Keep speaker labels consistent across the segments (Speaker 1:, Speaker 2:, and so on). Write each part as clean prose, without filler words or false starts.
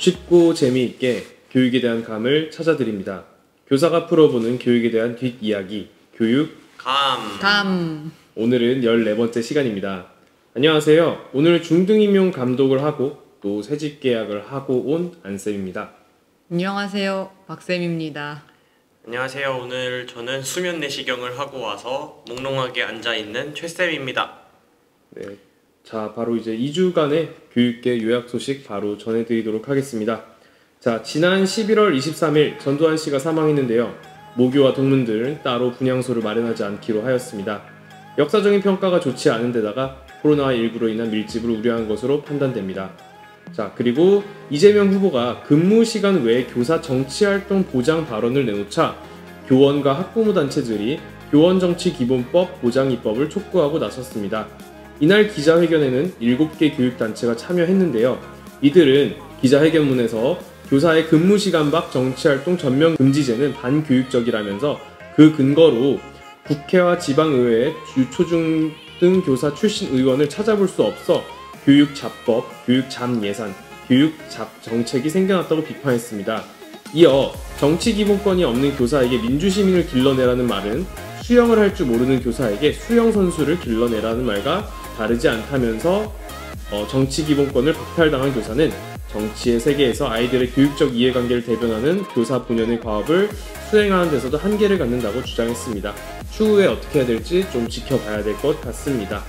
Speaker 1: 쉽고 재미있게 교육에 대한 감을 찾아드립니다. 교사가 풀어보는 교육에 대한 뒷이야기, 교육감. 오늘은 14번째 시간입니다. 안녕하세요. 오늘 중등임용 감독을 하고 또 새집 계약을 하고 온 안쌤입니다.
Speaker 2: 안녕하세요. 박쌤입니다.
Speaker 3: 안녕하세요. 오늘 저는 수면 내시경을 하고 와서 몽롱하게 앉아있는 최쌤입니다.
Speaker 1: 네, 자 바로 이제 2주간의 교육계 요약 소식 바로 전해드리도록 하겠습니다. 자, 지난 11월 23일 전두환 씨가 사망했는데요. 모교와 동문들은 따로 분향소를 마련하지 않기로 하였습니다. 역사적인 평가가 좋지 않은 데다가 코로나19로 인한 밀집을 우려한 것으로 판단됩니다. 자, 그리고 이재명 후보가 근무 시간 외에 교사 정치활동 보장 발언을 내놓자 교원과 학부모 단체들이 교원정치기본법 보장 입법을 촉구하고 나섰습니다. 이날 기자회견에는 7개 교육단체가 참여했는데요. 이들은 기자회견문에서 교사의 근무 시간 밖 정치활동 전면 금지제는 반교육적이라면서 그 근거로 국회와 지방의회의 유초중등 교사 출신 의원을 찾아볼 수 없어 교육잡법, 교육잡예산, 교육잡정책이 생겨났다고 비판했습니다. 이어 정치기본권이 없는 교사에게 민주시민을 길러내라는 말은 수영을 할 줄 모르는 교사에게 수영선수를 길러내라는 말과 다르지 않다면서 정치기본권을 박탈당한 교사는 정치의 세계에서 아이들의 교육적 이해관계를 대변하는 교사 본연의 과업을 수행하는 데서도 한계를 갖는다고 주장했습니다. 추후에 어떻게 해야 될지 좀 지켜봐야 될 것 같습니다.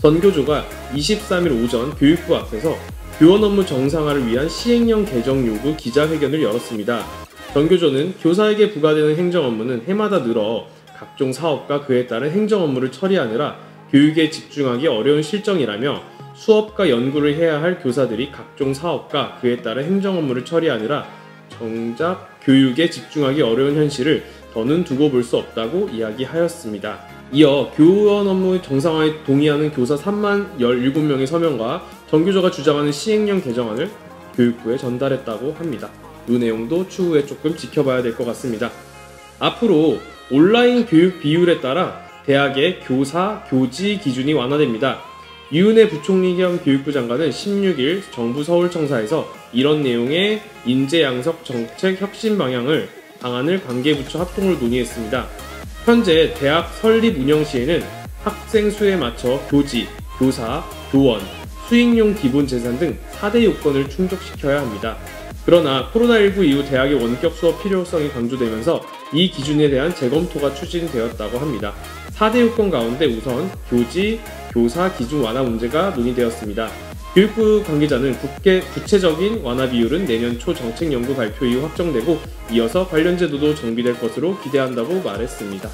Speaker 1: 전교조가 23일 오전 교육부 앞에서 교원 업무 정상화를 위한 시행령 개정 요구 기자회견을 열었습니다. 전교조는 교사에게 부과되는 행정 업무는 해마다 늘어 각종 사업과 그에 따른 행정 업무를 처리하느라 교육에 집중하기 어려운 실정이라며 수업과 연구를 해야 할 교사들이 각종 사업과 그에 따른 행정 업무를 처리하느라 정작 교육에 집중하기 어려운 현실을 더는 두고 볼 수 없다고 이야기하였습니다. 이어 교원 업무 정상화에 동의하는 교사 3만 17명의 서명과 전교조가 주장하는 시행령 개정안을 교육부에 전달했다고 합니다. 이 내용도 추후에 조금 지켜봐야 될 것 같습니다. 앞으로 온라인 교육 비율에 따라 대학의 교사, 교지 기준이 완화됩니다. 유은혜 부총리 겸 교육부 장관은 16일 정부 서울청사에서 이런 내용의 인재양석 정책 혁신 방안을 관계부처 합동으로 논의했습니다. 현재 대학 설립 운영 시에는 학생 수에 맞춰 교지, 교사, 교원, 수익용 기본 재산 등 4대 요건을 충족시켜야 합니다. 그러나 코로나19 이후 대학의 원격 수업 필요성이 강조되면서 이 기준에 대한 재검토가 추진되었다고 합니다. 4대 요건 가운데 우선 교지, 교사 기준 완화 문제가 논의되었습니다. 교육부 관계자는 구체적인 완화 비율은 내년 초 정책연구 발표 이후 확정되고 이어서 관련 제도도 정비될 것으로 기대한다고 말했습니다.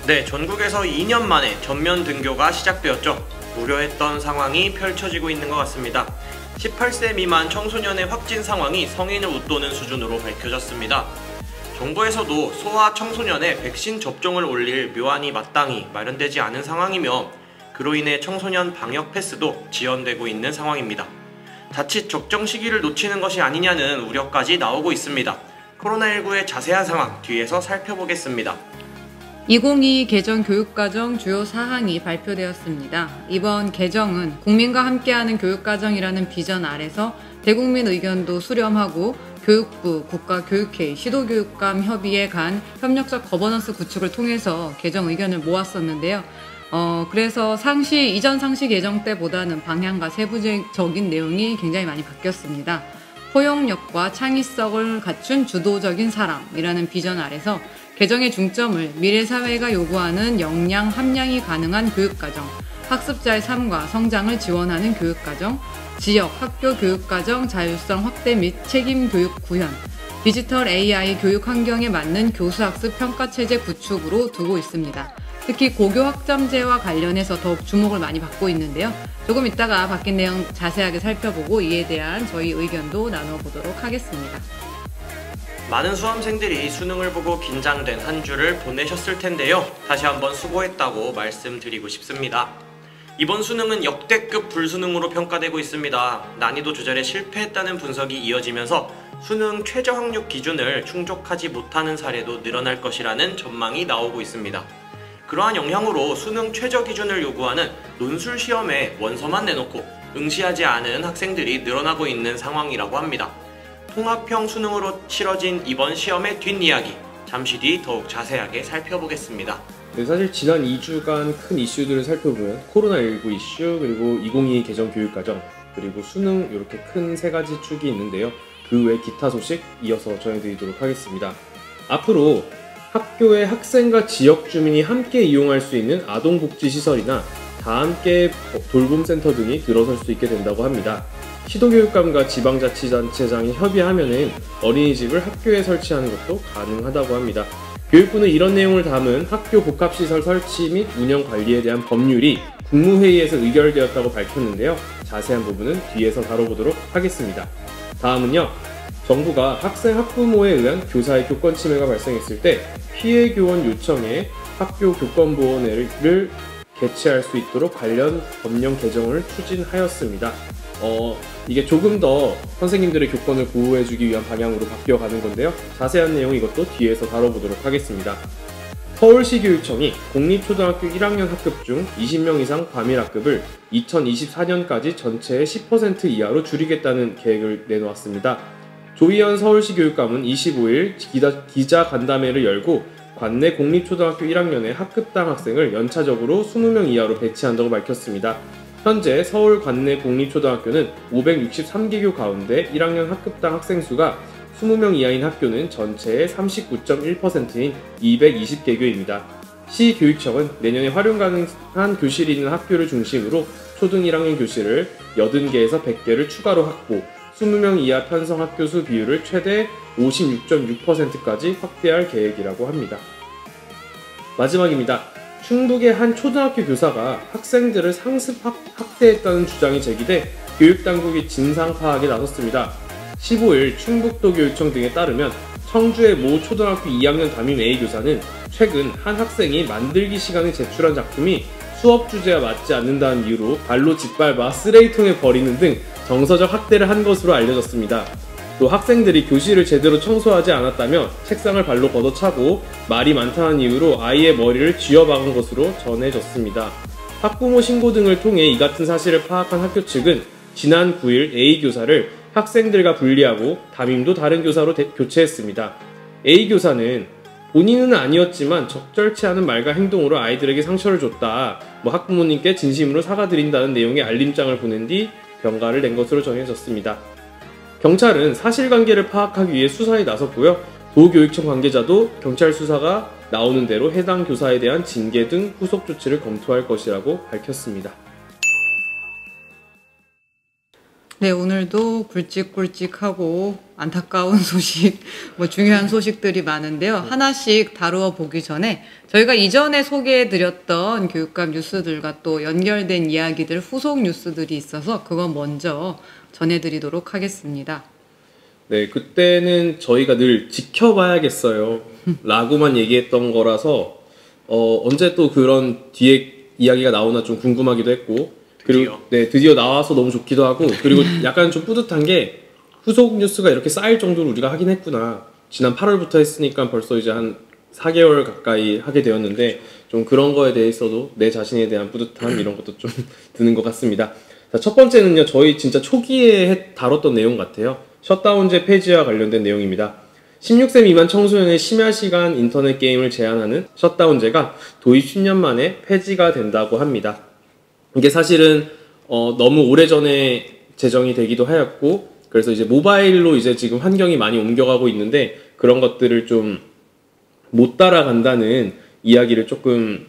Speaker 3: 네, 전국에서 2년 만에 전면 등교가 시작되었죠. 우려했던 상황이 펼쳐지고 있는 것 같습니다. 18세 미만 청소년의 확진 상황이 성인을 웃도는 수준으로 밝혀졌습니다. 정부에서도 소아 청소년의 백신 접종을 올릴 묘안이 마땅히 마련되지 않은 상황이며 그로 인해 청소년 방역 패스도 지연되고 있는 상황입니다. 자칫 적정 시기를 놓치는 것이 아니냐는 우려까지 나오고 있습니다. 코로나19의 자세한 상황 뒤에서 살펴보겠습니다.
Speaker 2: 2022 개정 교육과정 주요 사항이 발표되었습니다. 이번 개정은 국민과 함께하는 교육과정이라는 비전 아래서 대국민 의견도 수렴하고 교육부, 국가교육회의, 시도교육감 협의회 간 협력적 거버넌스 구축을 통해서 개정 의견을 모았었는데요. 그래서 이전 상시 개정 때보다는 방향과 세부적인 내용이 굉장히 많이 바뀌었습니다. 포용력과 창의성을 갖춘 주도적인 사람이라는 비전 아래서 개정의 중점을 미래 사회가 요구하는 역량, 함량이 가능한 교육과정, 학습자의 삶과 성장을 지원하는 교육과정, 지역, 학교 교육과정 자율성 확대 및 책임 교육 구현, 디지털 AI 교육 환경에 맞는 교수학습 평가체제 구축으로 두고 있습니다. 특히 고교 학점제와 관련해서 더욱 주목을 많이 받고 있는데요. 조금 이따가 바뀐 내용 자세하게 살펴보고 이에 대한 저희 의견도 나눠보도록 하겠습니다.
Speaker 3: 많은 수험생들이 수능을 보고 긴장된 한 주를 보내셨을 텐데요. 다시 한번 수고했다고 말씀드리고 싶습니다. 이번 수능은 역대급 불수능으로 평가되고 있습니다. 난이도 조절에 실패했다는 분석이 이어지면서 수능 최저 학력 기준을 충족하지 못하는 사례도 늘어날 것이라는 전망이 나오고 있습니다. 그러한 영향으로 수능 최저 기준을 요구하는 논술 시험에 원서만 내놓고 응시하지 않은 학생들이 늘어나고 있는 상황이라고 합니다. 통합형 수능으로 치러진 이번 시험의 뒷이야기, 잠시 뒤 더욱 자세하게 살펴보겠습니다.
Speaker 1: 네, 사실 지난 2주간 큰 이슈들을 살펴보면 코로나19 이슈, 그리고 2022 개정 교육과정, 그리고 수능 이렇게 큰 세 가지 축이 있는데요. 그 외 기타 소식 이어서 전해드리도록 하겠습니다. 앞으로 학교의 학생과 지역 주민이 함께 이용할 수 있는 아동복지시설이나 다함께 돌봄센터 등이 들어설 수 있게 된다고 합니다. 시도교육감과 지방자치단체장이 협의하면은 어린이집을 학교에 설치하는 것도 가능하다고 합니다. 교육부는 이런 내용을 담은 학교 복합시설 설치 및 운영 관리에 대한 법률이 국무회의에서 의결되었다고 밝혔는데요. 자세한 부분은 뒤에서 다뤄보도록 하겠습니다. 다음은요. 정부가 학생 학부모에 의한 교사의 교권 침해가 발생했을 때 피해 교원 요청에 학교 교권보호회를 개최할 수 있도록 관련 법령 개정을 추진하였습니다. 이게 조금 더 선생님들의 교권을 보호해주기 위한 방향으로 바뀌어가는 건데요. 자세한 내용 이것도 뒤에서 다뤄보도록 하겠습니다. 서울시교육청이 공립초등학교 1학년 학급 중 20명 이상 과밀 학급을 2024년까지 전체의 10% 이하로 줄이겠다는 계획을 내놓았습니다. 조희연 서울시 교육감은 25일 기자간담회를 열고 관내 공립초등학교 1학년의 학급당 학생을 연차적으로 20명 이하로 배치한다고 밝혔습니다. 현재 서울 관내 공립초등학교는 563개교 가운데 1학년 학급당 학생 수가 20명 이하인 학교는 전체의 39.1%인 220개교입니다. 시 교육청은 내년에 활용 가능한 교실이 있는 학교를 중심으로 초등 1학년 교실을 80개에서 100개를 추가로 확보, 20명 이하 편성 학교 수 비율을 최대 56.6%까지 확대할 계획이라고 합니다. 마지막입니다. 충북의 한 초등학교 교사가 학생들을 상습 학대했다는 주장이 제기돼 교육당국이 진상 파악에 나섰습니다. 15일 충북도교육청 등에 따르면 청주의 모 초등학교 2학년 담임 A교사는 최근 한 학생이 만들기 시간에 제출한 작품이 수업 주제와 맞지 않는다는 이유로 발로 짓밟아 쓰레기통에 버리는 등 정서적 학대를 한 것으로 알려졌습니다. 또 학생들이 교실을 제대로 청소하지 않았다며 책상을 발로 걷어차고 말이 많다는 이유로 아이의 머리를 쥐어박은 것으로 전해졌습니다. 학부모 신고 등을 통해 이 같은 사실을 파악한 학교 측은 지난 9일 A교사를 학생들과 분리하고 담임도 다른 교사로 교체했습니다. A교사는 본인은 아니었지만 적절치 않은 말과 행동으로 아이들에게 상처를 줬다. 학부모님께 진심으로 사과드린다는 내용의 알림장을 보낸 뒤 병가를 낸 것으로 전해졌습니다. 경찰은 사실관계를 파악하기 위해 수사에 나섰고요. 도교육청 관계자도 경찰 수사가 나오는 대로 해당 교사에 대한 징계 등 후속 조치를 검토할 것이라고 밝혔습니다.
Speaker 2: 네, 오늘도 굵직굵직하고 안타까운 소식, 중요한 소식들이 많은데요. 하나씩 다루어 보기 전에 저희가 이전에 소개해드렸던 교육감 뉴스들과 또 연결된 이야기들, 후속 뉴스들이 있어서 그건 먼저 전해드리도록 하겠습니다.
Speaker 1: 네, 그때는 저희가 늘 지켜봐야겠어요 라고만 얘기했던 거라서 언제 또 그런 뒤에 이야기가 나오나 좀 궁금하기도 했고, 그리고 네, 드디어 나와서 너무 좋기도 하고, 그리고 약간 좀 뿌듯한 게 후속 뉴스가 이렇게 쌓일 정도로 우리가 하긴 했구나. 지난 8월부터 했으니까 벌써 이제 한 4개월 가까이 하게 되었는데 좀 그런 거에 대해서도 내 자신에 대한 뿌듯함 이런 것도 좀 드는 것 같습니다. 자, 첫 번째는요, 저희 진짜 초기에 다뤘던 내용 같아요. 셧다운제 폐지와 관련된 내용입니다. 16세 미만 청소년의 심야 시간 인터넷 게임을 제한하는 셧다운제가 도입 10년 만에 폐지가 된다고 합니다. 이게 사실은 너무 오래전에 제정이 되기도 하였고, 그래서 이제 모바일로 이제 지금 환경이 많이 옮겨가고 있는데 그런 것들을 좀 못 따라간다는 이야기를 조금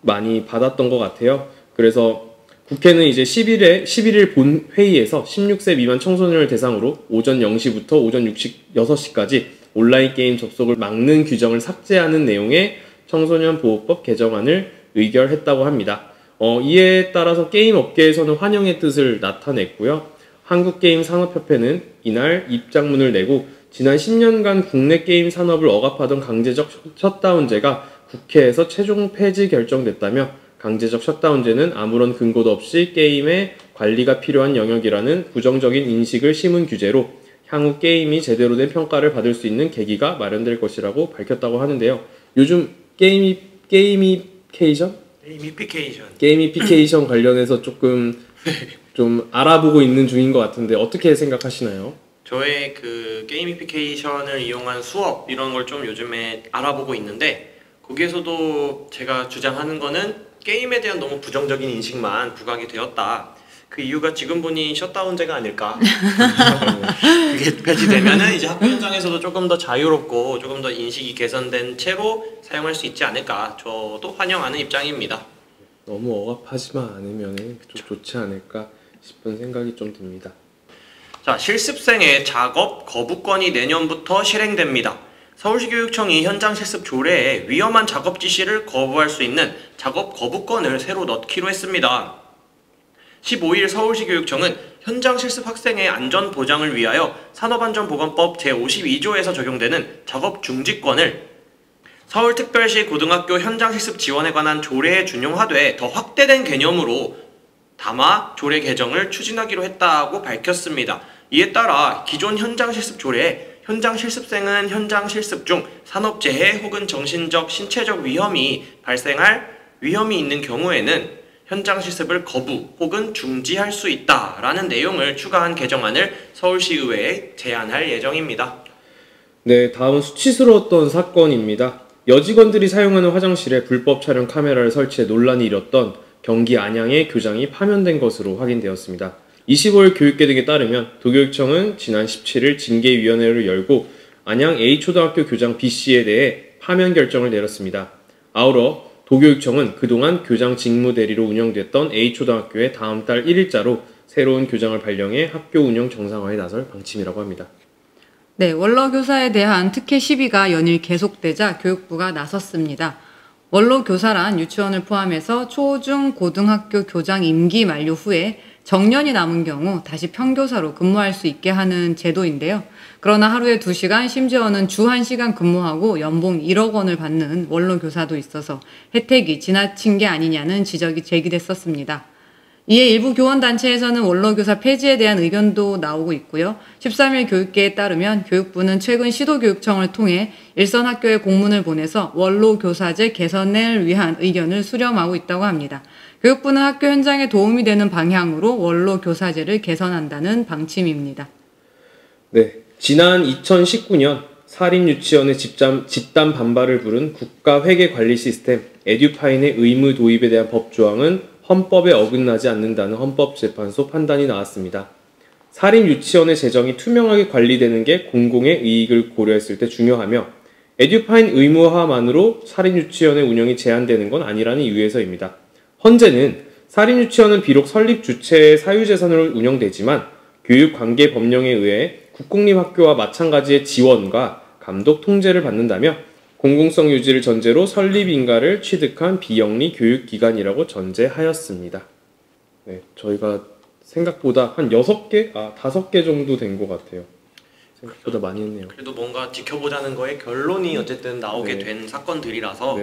Speaker 1: 많이 받았던 것 같아요. 그래서 국회는 이제 11일 본 회의에서 16세 미만 청소년을 대상으로 오전 0시부터 오전 6시까지 온라인 게임 접속을 막는 규정을 삭제하는 내용의 청소년 보호법 개정안을 의결했다고 합니다. 이에 따라서 게임 업계에서는 환영의 뜻을 나타냈고요. 한국게임산업협회는 이날 입장문을 내고 지난 10년간 국내 게임 산업을 억압하던 강제적 셧다운제가 국회에서 최종 폐지 결정됐다며 강제적 셧다운제는 아무런 근거도 없이 게임의 관리가 필요한 영역이라는 부정적인 인식을 심은 규제로 향후 게임이 제대로 된 평가를 받을 수 있는 계기가 마련될 것이라고 밝혔다고 하는데요. 요즘 게이미피케이션 관련해서 조금 좀 알아보고 있는 중인 것 같은데 어떻게 생각하시나요?
Speaker 3: 저의 그 게이미피케이션을 이용한 수업 이런 걸 좀 요즘에 알아보고 있는데 거기에서도 제가 주장하는 거는 게임에 대한 너무 부정적인 인식만 부각이 되었다. 그 이유가 지금 보니 셧다운제가 아닐까. 그게 폐지되면은 이제 학교 현장에서도 조금 더 자유롭고 조금 더 인식이 개선된 채로 사용할 수 있지 않을까. 저도 환영하는 입장입니다.
Speaker 1: 너무 억압하지만 않으면 좀 좋지 않을까 싶은 생각이 좀 듭니다.
Speaker 3: 자, 실습생의 작업 거부권이 내년부터 실행됩니다. 서울시교육청이 현장 실습 조례에 위험한 작업 지시를 거부할 수 있는 작업 거부권을 새로 넣기로 했습니다. 15일 서울시교육청은 현장 실습 학생의 안전 보장을 위하여 산업안전보건법 제52조에서 적용되는 작업 중지권을 서울특별시 고등학교 현장 실습 지원에 관한 조례에 준용하되 더 확대된 개념으로 담아 조례 개정을 추진하기로 했다고 밝혔습니다. 이에 따라 기존 현장 실습 조례에 현장 실습생은 현장 실습 중 산업재해 혹은 정신적, 신체적 위험이 발생할 위험이 있는 경우에는 현장 실습을 거부 혹은 중지할 수 있다라는 내용을 추가한 개정안을 서울시의회에 제안할 예정입니다.
Speaker 1: 네, 다음은 수치스러웠던 사건입니다. 여직원들이 사용하는 화장실에 불법 촬영 카메라를 설치해 논란이 일었던 경기 안양의 교장이 파면된 것으로 확인되었습니다. 25일 교육계 등에 따르면 도교육청은 지난 17일 징계위원회를 열고 안양 A초등학교 교장 B씨에 대해 파면 결정을 내렸습니다. 아울러 도교육청은 그동안 교장 직무대리로 운영됐던 A초등학교에 다음 달 1일자로 새로운 교장을 발령해 학교 운영 정상화에 나설 방침이라고 합니다.
Speaker 2: 네, 원로 교사에 대한 특혜 시비가 연일 계속되자 교육부가 나섰습니다. 원로 교사란 유치원을 포함해서 초, 중, 고등학교 교장 임기 만료 후에 정년이 남은 경우 다시 평교사로 근무할 수 있게 하는 제도인데요. 그러나 하루에 2시간, 심지어는 주 1시간 근무하고 연봉 1억 원을 받는 원로 교사도 있어서 혜택이 지나친 게 아니냐는 지적이 제기됐었습니다. 이에 일부 교원단체에서는 원로교사 폐지에 대한 의견도 나오고 있고요. 13일 교육계에 따르면 교육부는 최근 시도교육청을 통해 일선 학교에 공문을 보내서 원로교사제 개선을 위한 의견을 수렴하고 있다고 합니다. 교육부는 학교 현장에 도움이 되는 방향으로 원로교사제를 개선한다는 방침입니다.
Speaker 1: 네, 지난 2019년 사립유치원의 집단 반발을 부른 국가회계관리 시스템 에듀파인의 의무 도입에 대한 법조항은 헌법에 어긋나지 않는다는 헌법재판소 판단이 나왔습니다. 사립유치원의 재정이 투명하게 관리되는 게 공공의 이익을 고려했을 때 중요하며 에듀파인 의무화만으로 사립유치원의 운영이 제한되는 건 아니라는 이유에서입니다. 헌재는 사립유치원은 비록 설립 주체의 사유재산으로 운영되지만 교육관계법령에 의해 국공립학교와 마찬가지의 지원과 감독 통제를 받는다며 공공성 유지를 전제로 설립 인가를 취득한 비영리 교육기관이라고 전제하였습니다. 네, 저희가 생각보다 한 6개? 5개 정도 된 것 같아요. 생각보다 많이 했네요.
Speaker 3: 그래도 뭔가 지켜보자는 거에 결론이 어쨌든 나오게 된 사건들이라서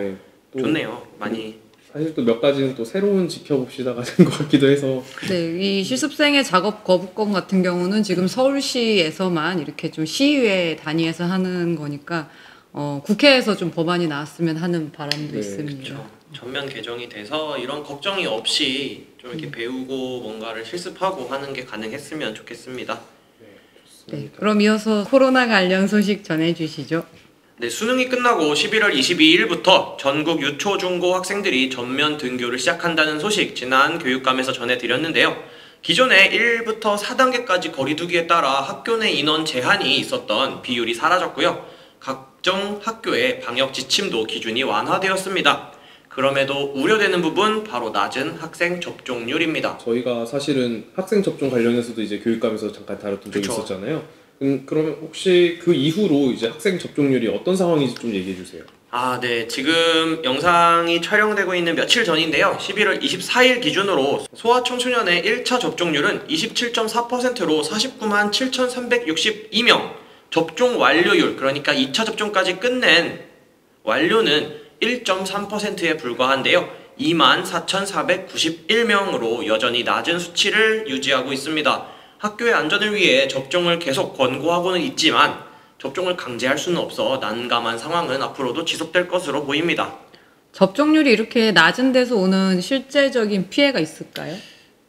Speaker 3: 좋네요. 많이.
Speaker 1: 사실 또 몇 가지는 또 새로운 지켜봅시다가 된 것 같기도 해서.
Speaker 2: 네, 이 실습생의 작업 거부권 같은 경우는 지금 서울시에서만 이렇게 좀 시의회 단위에서 하는 거니까 국회에서 좀 법안이 나왔으면 하는 바람도 있습니다.
Speaker 3: 그렇죠. 전면 개정이 돼서 이런 걱정이 없이 좀 이렇게 배우고 뭔가를 실습하고 하는 게 가능했으면 좋겠습니다.
Speaker 2: 네, 그럼 이어서 코로나 관련 소식 전해주시죠.
Speaker 3: 네, 수능이 끝나고 11월 22일부터 전국 유초, 중고 학생들이 전면 등교를 시작한다는 소식 지난 교육감에서 전해드렸는데요. 기존에 1부터 4단계까지 거리두기에 따라 학교 내 인원 제한이 있었던 비율이 사라졌고요. 각종 학교의 방역 지침도 기준이 완화되었습니다. 그럼에도 우려되는 부분 바로 낮은 학생 접종률입니다.
Speaker 1: 저희가 사실은 학생 접종 관련해서도 이제 교육감에서 잠깐 다뤘던 적이 있었잖아요. 그러면 혹시 그 이후로 이제 학생 접종률이 어떤 상황인지 좀 얘기해 주세요.
Speaker 3: 네. 지금 영상이 촬영되고 있는 며칠 전인데요. 11월 24일 기준으로 소아청소년의 1차 접종률은 27.4%로 49만 7,362명, 접종 완료율, 그러니까 2차 접종까지 끝낸 완료는 1.3%에 불과한데요. 24,491명으로 여전히 낮은 수치를 유지하고 있습니다. 학교의 안전을 위해 접종을 계속 권고하고는 있지만 접종을 강제할 수는 없어 난감한 상황은 앞으로도 지속될 것으로 보입니다.
Speaker 2: 접종률이 이렇게 낮은 데서 오는 실제적인 피해가 있을까요?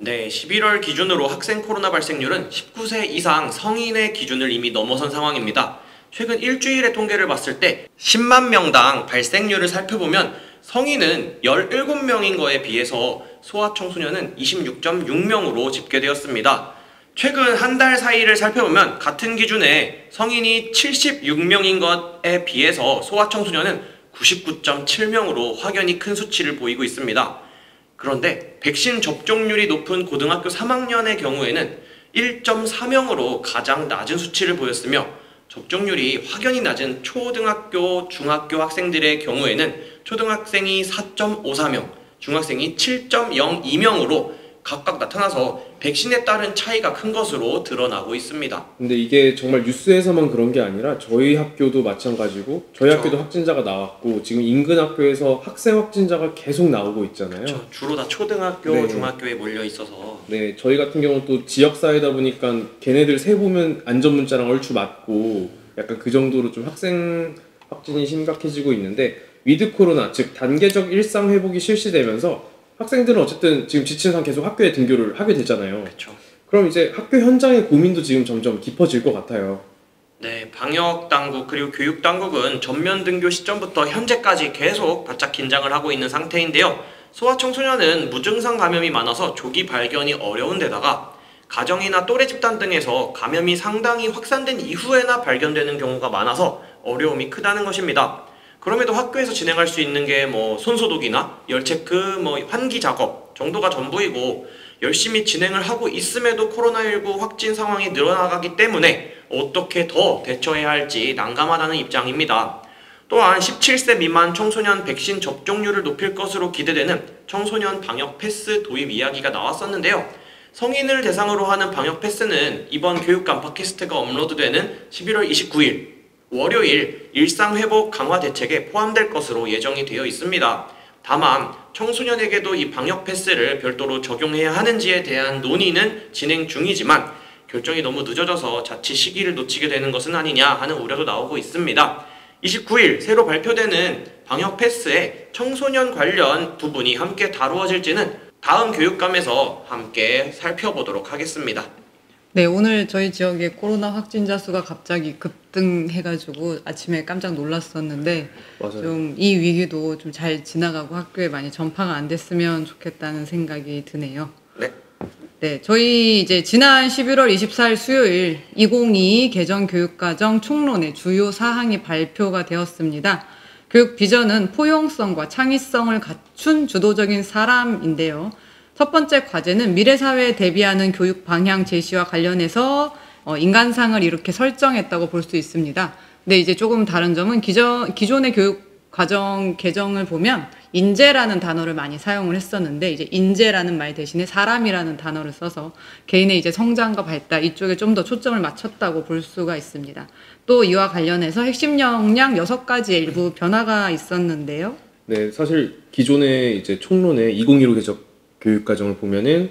Speaker 3: 네, 11월 기준으로 학생 코로나 발생률은 19세 이상 성인의 기준을 이미 넘어선 상황입니다. 최근 일주일의 통계를 봤을 때 10만 명당 발생률을 살펴보면 성인은 17명인 거에 비해서 소아청소년은 26.6명으로 집계되었습니다. 최근 한 달 사이를 살펴보면 같은 기준에 성인이 76명인 것에 비해서 소아청소년은 99.7명으로 확연히 큰 수치를 보이고 있습니다. 그런데 백신 접종률이 높은 고등학교 3학년의 경우에는 1.4명으로 가장 낮은 수치를 보였으며 접종률이 확연히 낮은 초등학교, 중학교 학생들의 경우에는 초등학생이 4.54명, 중학생이 7.02명으로 각각 나타나서 백신에 따른 차이가 큰 것으로 드러나고 있습니다.
Speaker 1: 근데 이게 정말 뉴스에서만 그런 게 아니라 저희 학교도 마찬가지고 저희
Speaker 3: 그쵸.
Speaker 1: 학교도 확진자가 나왔고 지금 인근 학교에서 학생 확진자가 계속 나오고 있잖아요.
Speaker 3: 주로 다 초등학교,
Speaker 1: 네.
Speaker 3: 중학교에 몰려 있어서
Speaker 1: 네, 저희 같은 경우는 또 지역사회다 보니까 걔네들 세 보면 안전문자랑 얼추 맞고 약간 그 정도로 좀 학생 확진이 심각해지고 있는데 위드 코로나, 즉 단계적 일상 회복이 실시되면서 학생들은 어쨌든 지금 지친 상황 계속 학교에 등교를 하게 되잖아요.
Speaker 3: 그렇죠.
Speaker 1: 그럼 이제 학교 현장의 고민도 지금 점점 깊어질 것 같아요.
Speaker 3: 네, 방역 당국 그리고 교육 당국은 전면 등교 시점부터 현재까지 계속 바짝 긴장을 하고 있는 상태인데요. 소아청소년은 무증상 감염이 많아서 조기 발견이 어려운 데다가 가정이나 또래 집단 등에서 감염이 상당히 확산된 이후에나 발견되는 경우가 많아서 어려움이 크다는 것입니다. 그럼에도 학교에서 진행할 수 있는 게 손소독이나 열체크, 환기 작업 정도가 전부이고 열심히 진행을 하고 있음에도 코로나19 확진 상황이 늘어나가기 때문에 어떻게 더 대처해야 할지 난감하다는 입장입니다. 또한 17세 미만 청소년 백신 접종률을 높일 것으로 기대되는 청소년 방역 패스 도입 이야기가 나왔었는데요. 성인을 대상으로 하는 방역 패스는 이번 교육감 팟캐스트가 업로드되는 11월 29일 월요일 일상회복 강화 대책에 포함될 것으로 예정이 되어 있습니다. 다만 청소년에게도 이 방역 패스를 별도로 적용해야 하는지에 대한 논의는 진행 중이지만 결정이 너무 늦어져서 자칫 시기를 놓치게 되는 것은 아니냐 하는 우려도 나오고 있습니다. 29일 새로 발표되는 방역 패스에 청소년 관련 부분이 함께 다루어질지는 다음 교육감에서 함께 살펴보도록 하겠습니다.
Speaker 2: 네, 오늘 저희 지역에 코로나 확진자 수가 갑자기 급등해가지고 아침에 깜짝 놀랐었는데
Speaker 1: 맞아요.
Speaker 2: 좀 이 위기도 좀 잘 지나가고 학교에 많이 전파가 안 됐으면 좋겠다는 생각이 드네요.
Speaker 3: 네.
Speaker 2: 네, 저희 이제 지난 11월 24일 수요일 2022 개정교육과정 총론의 주요 사항이 발표가 되었습니다. 교육 비전은 포용성과 창의성을 갖춘 주도적인 사람인데요. 첫 번째 과제는 미래 사회에 대비하는 교육 방향 제시와 관련해서 인간상을 이렇게 설정했다고 볼 수 있습니다. 근데 이제 조금 다른 점은 기존의 교육 과정 개정을 보면 인재라는 단어를 많이 사용을 했었는데 이제 인재라는 말 대신에 사람이라는 단어를 써서 개인의 이제 성장과 발달 이쪽에 좀 더 초점을 맞췄다고 볼 수가 있습니다. 또 이와 관련해서 핵심 역량 6가지의 일부 변화가 있었는데요.
Speaker 1: 네, 사실 기존의 이제 총론의 2015 개정 교육과정을 보면은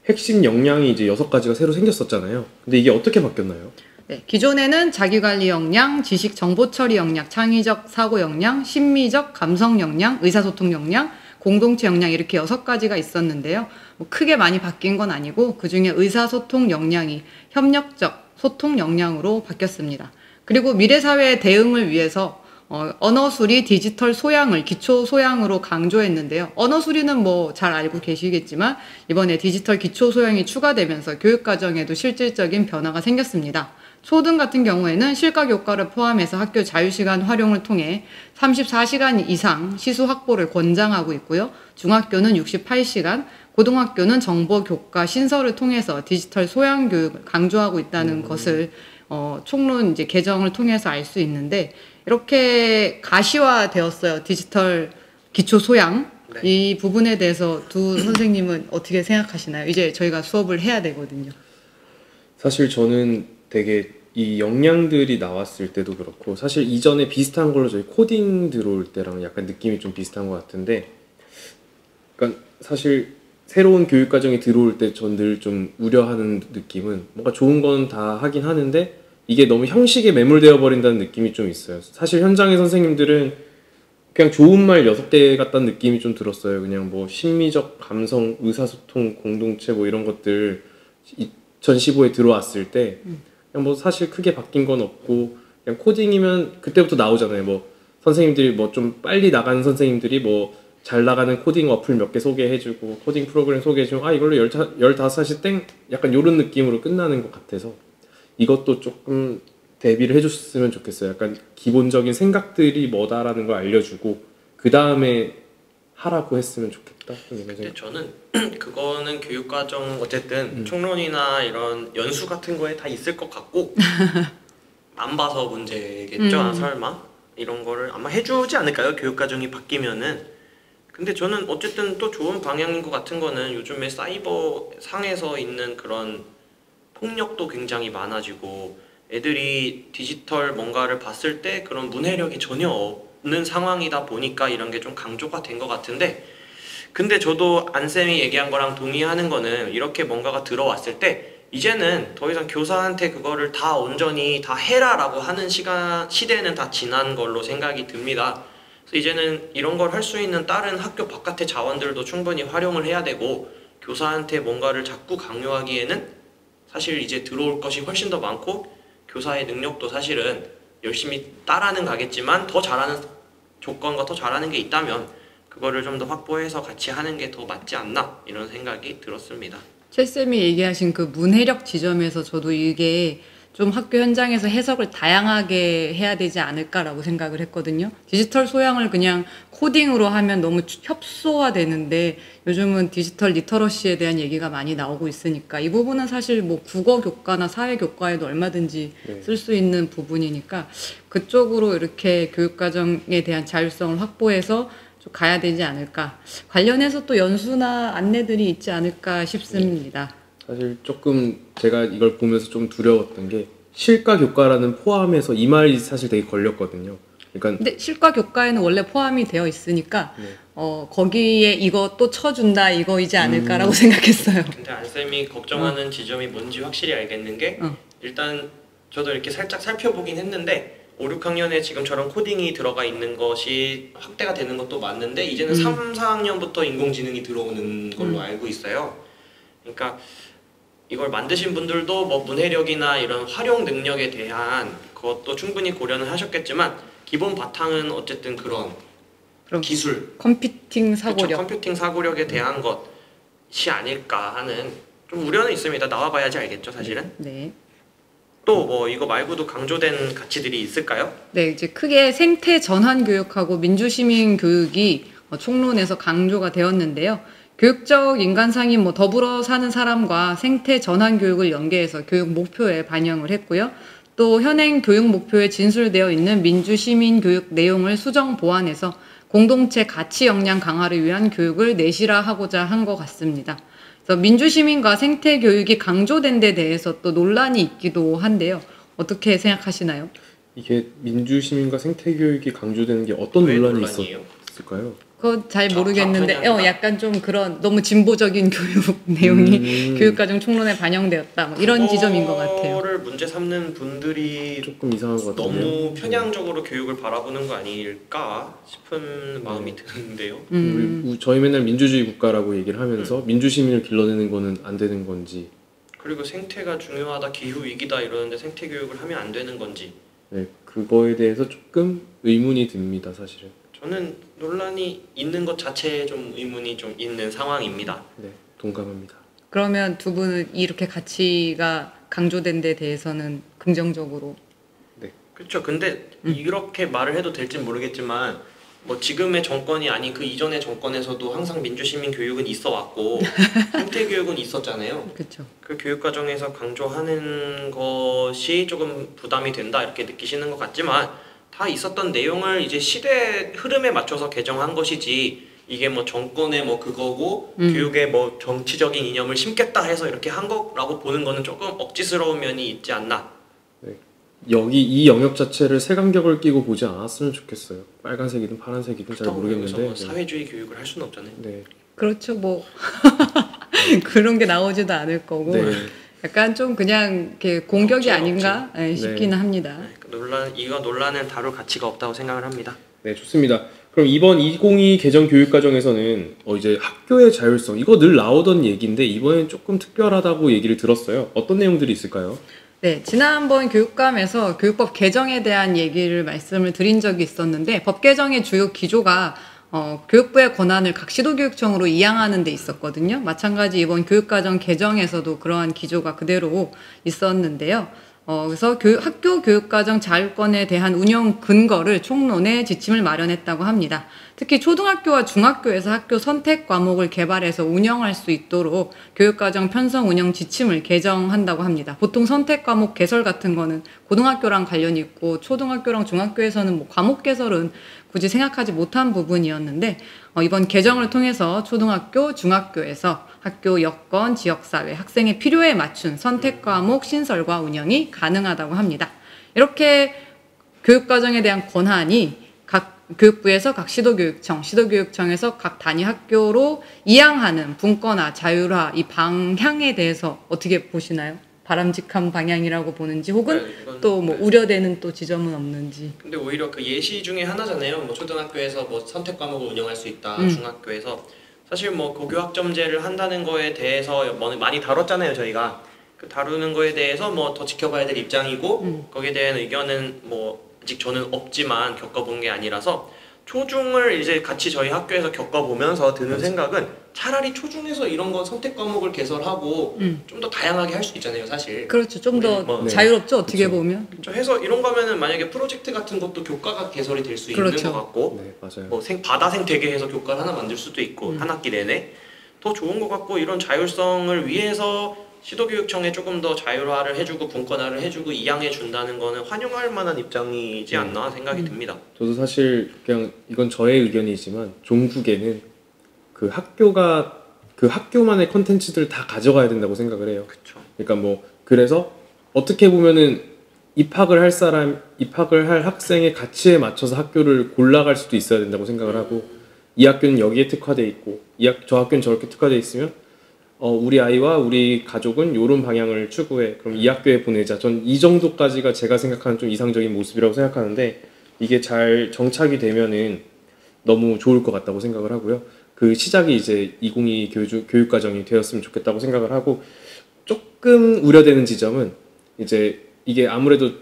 Speaker 1: 핵심 역량이 이제 6가지가 새로 생겼었잖아요. 근데 이게 어떻게 바뀌었나요?
Speaker 2: 네, 기존에는 자기관리 역량, 지식 정보 처리 역량, 창의적 사고 역량, 심미적 감성 역량, 의사소통 역량, 공동체 역량 이렇게 6가지가 있었는데요. 크게 많이 바뀐 건 아니고 그중에 의사소통 역량이 협력적 소통 역량으로 바뀌었습니다. 그리고 미래사회의 대응을 위해서 언어수리 디지털 소양을 기초 소양으로 강조했는데요. 언어수리는 잘 알고 계시겠지만 이번에 디지털 기초 소양이 추가되면서 교육과정에도 실질적인 변화가 생겼습니다. 초등 같은 경우에는 실가교과를 포함해서 학교 자유시간 활용을 통해 34시간 이상 시수 확보를 권장하고 있고요. 중학교는 68시간, 고등학교는 정보교과 신설을 통해서 디지털 소양 교육을 강조하고 있다는 것을 총론 이제 개정을 통해서 알 수 있는데 이렇게 가시화되었어요. 디지털 기초 소양.
Speaker 3: 네.
Speaker 2: 이 부분에 대해서 두 선생님은 어떻게 생각하시나요? 이제 저희가 수업을 해야 되거든요.
Speaker 1: 사실 저는 되게 이 역량들이 나왔을 때도 그렇고 사실 이전에 비슷한 걸로 저희 코딩 들어올 때랑 약간 느낌이 좀 비슷한 것 같은데 그러니까 사실 새로운 교육과정이 들어올 때 전 늘 좀 우려하는 느낌은 뭔가 좋은 건 다 하긴 하는데 이게 너무 형식에 매몰되어 버린다는 느낌이 좀 있어요. 사실 현장의 선생님들은 그냥 좋은 말 6개 같다는 느낌이 좀 들었어요. 그냥 뭐 심리적 감성, 의사소통, 공동체 뭐 이런 것들 2015에 들어왔을 때 그냥 뭐 사실 크게 바뀐 건 없고 그냥 코딩이면 그때부터 나오잖아요. 뭐 선생님들이 뭐 좀 빨리 나가는 선생님들이 뭐 잘 나가는 코딩 어플 몇 개 소개해주고 코딩 프로그램 소개해주면 아 이걸로 15시 땡 약간 요런 느낌으로 끝나는 것 같아서 이것도 조금 대비를 해줬으면 좋겠어요. 약간 기본적인 생각들이 뭐다라는 걸 알려주고 그 다음에 하라고 했으면 좋겠다. 좀 이런
Speaker 3: 근데
Speaker 1: 생각.
Speaker 3: 저는 그거는 교육과정 어쨌든 총론이나 이런 연수 같은 거에 다 있을 것 같고 안 봐서 문제겠죠. 설마 이런 거를 아마 해주지 않을까요? 교육과정이 바뀌면은. 근데 저는 어쨌든 또 좋은 방향인 것 같은 거는 요즘에 사이버 상에서 있는 그런 폭력도 굉장히 많아지고 애들이 디지털 뭔가를 봤을 때 그런 문해력이 전혀 없는 상황이다 보니까 이런 게 좀 강조가 된 것 같은데 근데 저도 안쌤이 얘기한 거랑 동의하는 거는 이렇게 뭔가가 들어왔을 때 이제는 더 이상 교사한테 그거를 다 온전히 다 해라라고 하는 시대는 다 지난 걸로 생각이 듭니다. 그래서 이제는 이런 걸 할 수 있는 다른 학교 바깥의 자원들도 충분히 활용을 해야 되고 교사한테 뭔가를 자꾸 강요하기에는 사실 이제 들어올 것이 훨씬 더 많고 교사의 능력도 사실은 열심히 따라는 가겠지만 더 잘하는 조건과 더 잘하는 게 있다면 그거를 좀 더 확보해서 같이 하는 게 더 맞지 않나 이런 생각이 들었습니다.
Speaker 2: 최쌤이 얘기하신 그 문해력 지점에서 저도 이게 좀 학교 현장에서 해석을 다양하게 해야 되지 않을까라고 생각을 했거든요. 디지털 소양을 그냥 코딩으로 하면 너무 협소화되는데 요즘은 디지털 리터러시에 대한 얘기가 많이 나오고 있으니까 이 부분은 사실 뭐 국어 교과나 사회 교과에도 얼마든지 쓸 수 있는 부분이니까 그쪽으로 이렇게 교육과정에 대한 자율성을 확보해서 좀 가야 되지 않을까. 관련해서 또 연수나 안내들이 있지 않을까 싶습니다.
Speaker 1: 사실 조금 제가 이걸 보면서 좀 두려웠던 게 실과 교과라는 포함해서 이 말이 사실 되게 걸렸거든요. 그러니까
Speaker 2: 근데 실과 교과에는 원래 포함이 되어 있으니까 거기에 이거 또 쳐준다 이거이지 않을까라고 생각했어요.
Speaker 3: 근데 안쌤이 걱정하는 지점이 뭔지 확실히 알겠는 게 일단 저도 이렇게 살짝 살펴보긴 했는데 5, 6학년에 지금처럼 코딩이 들어가 있는 것이 확대가 되는 것도 맞는데 이제는 3, 4학년부터 인공지능이 들어오는 걸로 알고 있어요. 그러니까 이걸 만드신 분들도 뭐 문해력이나 이런 활용 능력에 대한 그것도 충분히 고려는 하셨겠지만 기본 바탕은 어쨌든 그런 기술,
Speaker 2: 컴퓨팅 사고력,
Speaker 3: 그쵸, 컴퓨팅 사고력에 대한 것이 아닐까 하는 좀 우려는 있습니다. 나와봐야지 알겠죠, 사실은.
Speaker 2: 네.
Speaker 3: 또 뭐 이거 말고도 강조된 가치들이 있을까요?
Speaker 2: 네, 이제 크게 생태 전환 교육하고 민주시민 교육이 총론에서 강조가 되었는데요. 교육적 인간상이 뭐 더불어 사는 사람과 생태 전환 교육을 연계해서 교육 목표에 반영을 했고요. 또 현행 교육 목표에 진술되어 있는 민주 시민 교육 내용을 수정 보완해서 공동체 가치 역량 강화를 위한 교육을 내실화하고자 한 것 같습니다. 그래서 민주 시민과 생태 교육이 강조된 데 대해서 또 논란이 있기도 한데요. 어떻게 생각하시나요?
Speaker 1: 이게 민주 시민과 생태 교육이 강조되는 게 어떤 논란이 있었을까요?
Speaker 2: 그거 잘 모르겠는데 약간 좀 그런 너무 진보적인 교육 내용이 교육과정 총론에 반영되었다 뭐 이런 지점인 것 같아요.
Speaker 3: 그거를 문제 삼는 분들이
Speaker 1: 조금 이상한 것 같아요.
Speaker 3: 너무 편향적으로 교육을 바라보는 거 아닐까 싶은 마음이 드는데요.
Speaker 1: 저희 맨날 민주주의 국가라고 얘기를 하면서 민주 시민을 길러내는 거는 안 되는 건지
Speaker 3: 그리고 생태가 중요하다, 기후 위기다 이러는데 생태 교육을 하면 안 되는 건지
Speaker 1: 네, 그거에 대해서 조금 의문이 듭니다, 사실은.
Speaker 3: 저는 논란이 있는 것 자체에 좀 의문이 좀 있는 상황입니다.
Speaker 1: 네, 동감합니다.
Speaker 2: 그러면 두 분은 이렇게 가치가 강조된 데 대해서는 긍정적으로?
Speaker 1: 네.
Speaker 3: 그렇죠. 근데 이렇게 말을 해도 될지 모르겠지만 뭐 지금의 정권이 아닌 그 이전의 정권에서도 항상 민주시민 교육은 있어 왔고 생태 교육은 있었잖아요.
Speaker 2: 그렇죠.
Speaker 3: 그 교육 과정에서 강조하는 것이 조금 부담이 된다 이렇게 느끼시는 것 같지만 다 있었던 내용을 이제 시대 흐름에 맞춰서 개정한 것이지 이게 뭐 정권의 뭐 그거고 교육에 뭐 정치적인 이념을 심겠다 해서 이렇게 한 거라고 보는 거는 조금 억지스러운 면이 있지 않나.
Speaker 1: 네. 여기 이 영역 자체를 색안경을 끼고 보지 않았으면 좋겠어요. 빨간색이든 파란색이든 잘 모르겠는데
Speaker 3: 뭐 사회주의 교육을 할 수는 없잖아요.
Speaker 1: 네.
Speaker 2: 그렇죠. 뭐 그런 게 나오지도 않을 거고
Speaker 1: 네.
Speaker 2: 약간 좀 그냥 이렇게 공격이 아닌가 싶기는 합니다.
Speaker 3: 이거 논란을 다룰 가치가 없다고 생각을 합니다.
Speaker 1: 네, 좋습니다. 그럼 이번 2022 개정 교육과정에서는 이제 학교의 자율성 이거 늘 나오던 얘기인데 이번엔 조금 특별하다고 얘기를 들었어요. 어떤 내용들이 있을까요?
Speaker 2: 네, 지난번 교육감에서 교육법 개정에 대한 얘기를 말씀을 드린 적이 있었는데 법 개정의 주요 기조가 교육부의 권한을 각 시도교육청으로 이양하는 데 있었거든요. 마찬가지 이번 교육과정 개정에서도 그러한 기조가 그대로 있었는데요. 그래서 학교 교육과정 자율권에 대한 운영 근거를 총론에 지침을 마련했다고 합니다. 특히 초등학교와 중학교에서 학교 선택 과목을 개발해서 운영할 수 있도록 교육과정 편성 운영 지침을 개정한다고 합니다. 보통 선택 과목 개설 같은 거는 고등학교랑 관련이 있고 초등학교랑 중학교에서는 뭐 과목 개설은 굳이 생각하지 못한 부분이었는데 이번 개정을 통해서 초등학교, 중학교에서 학교 여건, 지역사회, 학생의 필요에 맞춘 선택 과목 신설과 운영이 가능하다고 합니다. 이렇게 교육과정에 대한 권한이 각 교육부에서 각 시도교육청, 시도교육청에서 각 단위 학교로 이양하는 분권화, 자율화 이 방향에 대해서 어떻게 보시나요? 바람직한 방향이라고 보는지 혹은 또 뭐 우려되는 또 지점은 없는지.
Speaker 3: 근데 오히려 그 예시 중에 하나잖아요. 뭐 초등학교에서 뭐 선택 과목을 운영할 수 있다. 중학교에서 사실 뭐 고교학점제를 한다는 거에 대해서 많이 다뤘잖아요. 저희가 그 다루는 거에 대해서 뭐 더 지켜봐야 될 입장이고 거기에 대한 의견은 뭐 아직 저는 없지만 겪어본 게 아니라서 초중을 이제 같이 저희 학교에서 겪어보면서 드는 생각은 차라리 초중에서 이런 거 선택 과목을 개설하고 좀 더 다양하게 할 수 있잖아요, 사실.
Speaker 2: 그렇죠. 좀 더
Speaker 3: 뭐,
Speaker 2: 자유롭죠, 어떻게
Speaker 1: 그렇죠.
Speaker 2: 보면.
Speaker 3: 저 해서 이런 거면은 만약에 프로젝트 같은 것도 교과가 개설이 될 수
Speaker 2: 그렇죠.
Speaker 3: 있는 것 같고,
Speaker 1: 네, 맞아요.
Speaker 3: 뭐 바다생 되게 해서 교과를 하나 만들 수도 있고 한 학기 내내 더 좋은 것 같고 이런 자율성을 위해서 시도교육청에 조금 더 자율화를 해주고 분권화를 해주고 이양해 준다는 거는 환영할 만한 입장이지 않나 생각이 듭니다.
Speaker 1: 저도 사실 그냥 이건 저의 의견이지만 종국에는 그 학교가 그 학교만의 컨텐츠들을 다 가져가야 된다고 생각을 해요.
Speaker 3: 그렇죠.
Speaker 1: 그러니까 뭐 그래서 어떻게 보면은 입학을 할 학생의 가치에 맞춰서 학교를 골라갈 수도 있어야 된다고 생각을 하고 이 학교는 여기에 특화돼 있고 저 학교는 저렇게 특화돼 있으면 우리 아이와 우리 가족은 이런 방향을 추구해. 그럼 이 학교에 보내자. 전 이 정도까지가 제가 생각하는 좀 이상적인 모습이라고 생각하는데 이게 잘 정착이 되면은 너무 좋을 것 같다고 생각을 하고요. 그 시작이 이제 2022 교육과정이 되었으면 좋겠다고 생각을 하고 조금 우려되는 지점은 이제 이게 아무래도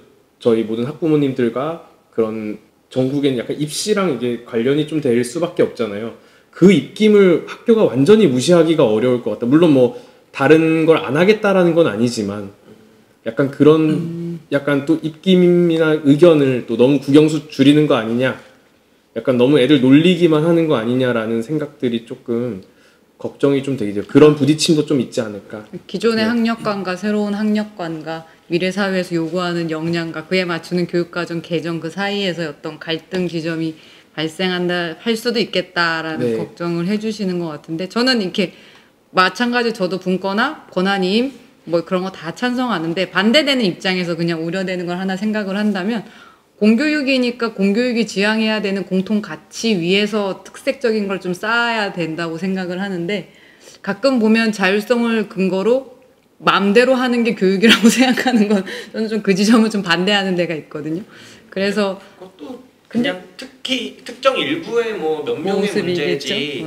Speaker 1: 저희 모든 학부모님들과 그런 전국에는 약간 입시랑 이게 관련이 좀 될 수밖에 없잖아요. 그 입김을 학교가 완전히 무시하기가 어려울 것 같다. 물론 뭐 다른 걸 안 하겠다라는 건 아니지만 약간 그런 약간 또 입김이나 의견을 또 너무 국영수 줄이는 거 아니냐, 약간 너무 애들 놀리기만 하는 거 아니냐라는 생각들이 조금 걱정이 좀 되게 돼요. 그런 부딪힘도 좀 있지 않을까.
Speaker 2: 기존의 학력관과 새로운 학력관과 미래 사회에서 요구하는 역량과 그에 맞추는 교육과정 개정 그 사이에서 어떤 갈등 지점이 발생한다 할 수도 있겠다라는
Speaker 1: 네.
Speaker 2: 걱정을 해주시는 것 같은데 저는 이렇게 마찬가지 저도 분권화, 권한이임 뭐 그런 거 다 찬성하는데 반대되는 입장에서 그냥 우려되는 걸 하나 생각을 한다면 공교육이니까 공교육이 지향해야 되는 공통 가치 위에서 특색적인 걸 좀 쌓아야 된다고 생각을 하는데 가끔 보면 자율성을 근거로 마음대로 하는 게 교육이라고 생각하는 건 저는 좀 그 지점은 좀 반대하는 데가 있거든요. 그래서
Speaker 3: 그것도 그냥 특정 일부의 뭐 몇 명의
Speaker 2: 모습이겠죠?
Speaker 3: 문제지.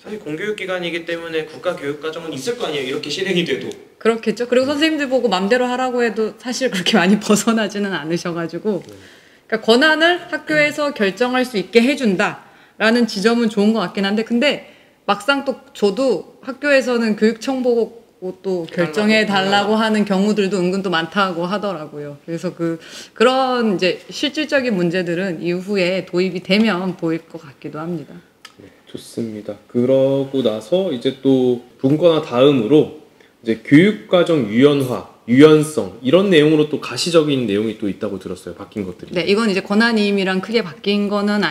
Speaker 3: 사실 공교육기관이기 때문에 국가교육과정은 있을 거 아니에요. 이렇게 실행이 돼도.
Speaker 2: 그렇겠죠. 그리고 선생님들 보고 맘대로 하라고 해도 사실 그렇게 많이 벗어나지는 않으셔가지고 그러니까 권한을 학교에서 결정할 수 있게 해준다라는 지점은 좋은 것 같긴 한데 근데 막상 또 저도 학교에서는 교육청 보고 또 결정해 달라고 하는 경우들도 은근 또 많다고 하더라고요. 그래서 그런 이제 실질적인 문제들은 이후에 도입이 되면 보일 것 같기도 합니다.
Speaker 1: 네, 좋습니다. 그러고 나서 이제 또 분권화 다음으로 이제 교육과정 유연화, 유연성 이런 내용으로 또 가시적인 내용이 또 있다고 들었어요. 바뀐 것들이.
Speaker 2: 네, 이건 이제 권한이임이랑 크게 바뀐 거는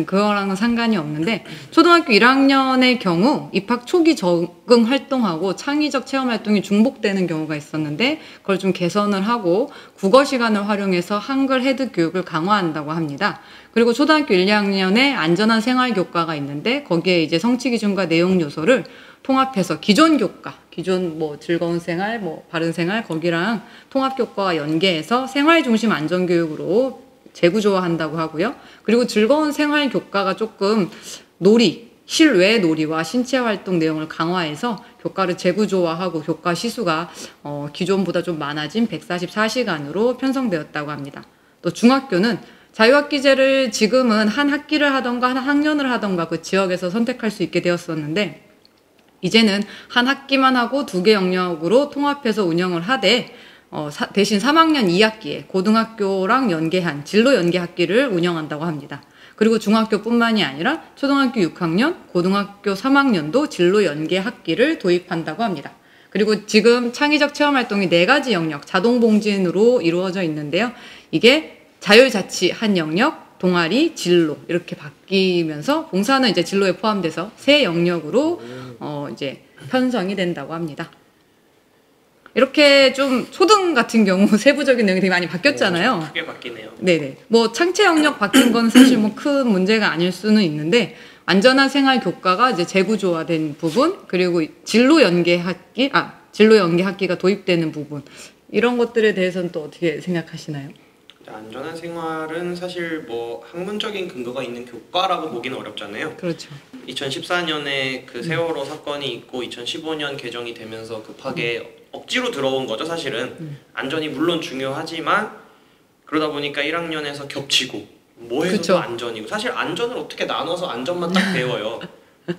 Speaker 2: 그거랑은 상관이 없는데 초등학교 1학년의 경우 입학 초기 적응 활동하고 창의적 체험 활동이 중복되는 경우가 있었는데 그걸 좀 개선을 하고 국어 시간을 활용해서 한글 헤드 교육을 강화한다고 합니다. 그리고 초등학교 1, 2학년에 안전한 생활 교과가 있는데 거기에 이제 성취 기준과 내용 요소를 통합해서 기존 교과, 기존 뭐 즐거운 생활, 뭐 바른 생활 거기랑 통합 교과와 연계해서 생활 중심 안전 교육으로 재구조화한다고 하고요. 그리고 즐거운 생활 교과가 조금 놀이, 실외 놀이와 신체 활동 내용을 강화해서 교과를 재구조화하고 교과 시수가 기존보다 좀 많아진 144시간으로 편성되었다고 합니다. 또 중학교는 자유학기제를 지금은 한 학기를 하던가 한 학년을 하던가 그 지역에서 선택할 수 있게 되었었는데 이제는 한 학기만 하고 2개 영역으로 통합해서 운영을 하되 대신 3학년 2학기에 고등학교랑 연계한 진로 연계 학기를 운영한다고 합니다. 그리고 중학교뿐만이 아니라 초등학교 6학년, 고등학교 3학년도 진로 연계 학기를 도입한다고 합니다. 그리고 지금 창의적 체험활동이 4가지 영역 자동봉진으로 이루어져 있는데요. 이게 자율자치 한 영역, 동아리, 진로 이렇게 바뀌면서 봉사는 이제 진로에 포함돼서 새 영역으로 이제 편성이 된다고 합니다. 이렇게 좀 초등 같은 경우 세부적인 내용이 되게 많이 바뀌었잖아요.
Speaker 3: 크게 바뀌네요.
Speaker 2: 네네. 뭐 창체 영역 바뀐 건 사실 뭐 큰 문제가 아닐 수는 있는데 안전한 생활 교과가 이제 재구조화된 부분 그리고 진로 연계 학기가 도입되는 부분 이런 것들에 대해서는 또 어떻게 생각하시나요?
Speaker 3: 안전한 생활은 사실 뭐 학문적인 근거가 있는 교과라고 보기는 어렵잖아요.
Speaker 2: 그렇죠.
Speaker 3: 2014년에 그 세월호 사건이 있고 2015년 개정이 되면서 급하게 억지로 들어온 거죠, 사실은. 안전이 물론 중요하지만 그러다 보니까 1학년에서 겹치고 뭐 해서도
Speaker 2: 그쵸.
Speaker 3: 안전이고 사실 안전을 어떻게 나눠서 안전만 딱 배워요.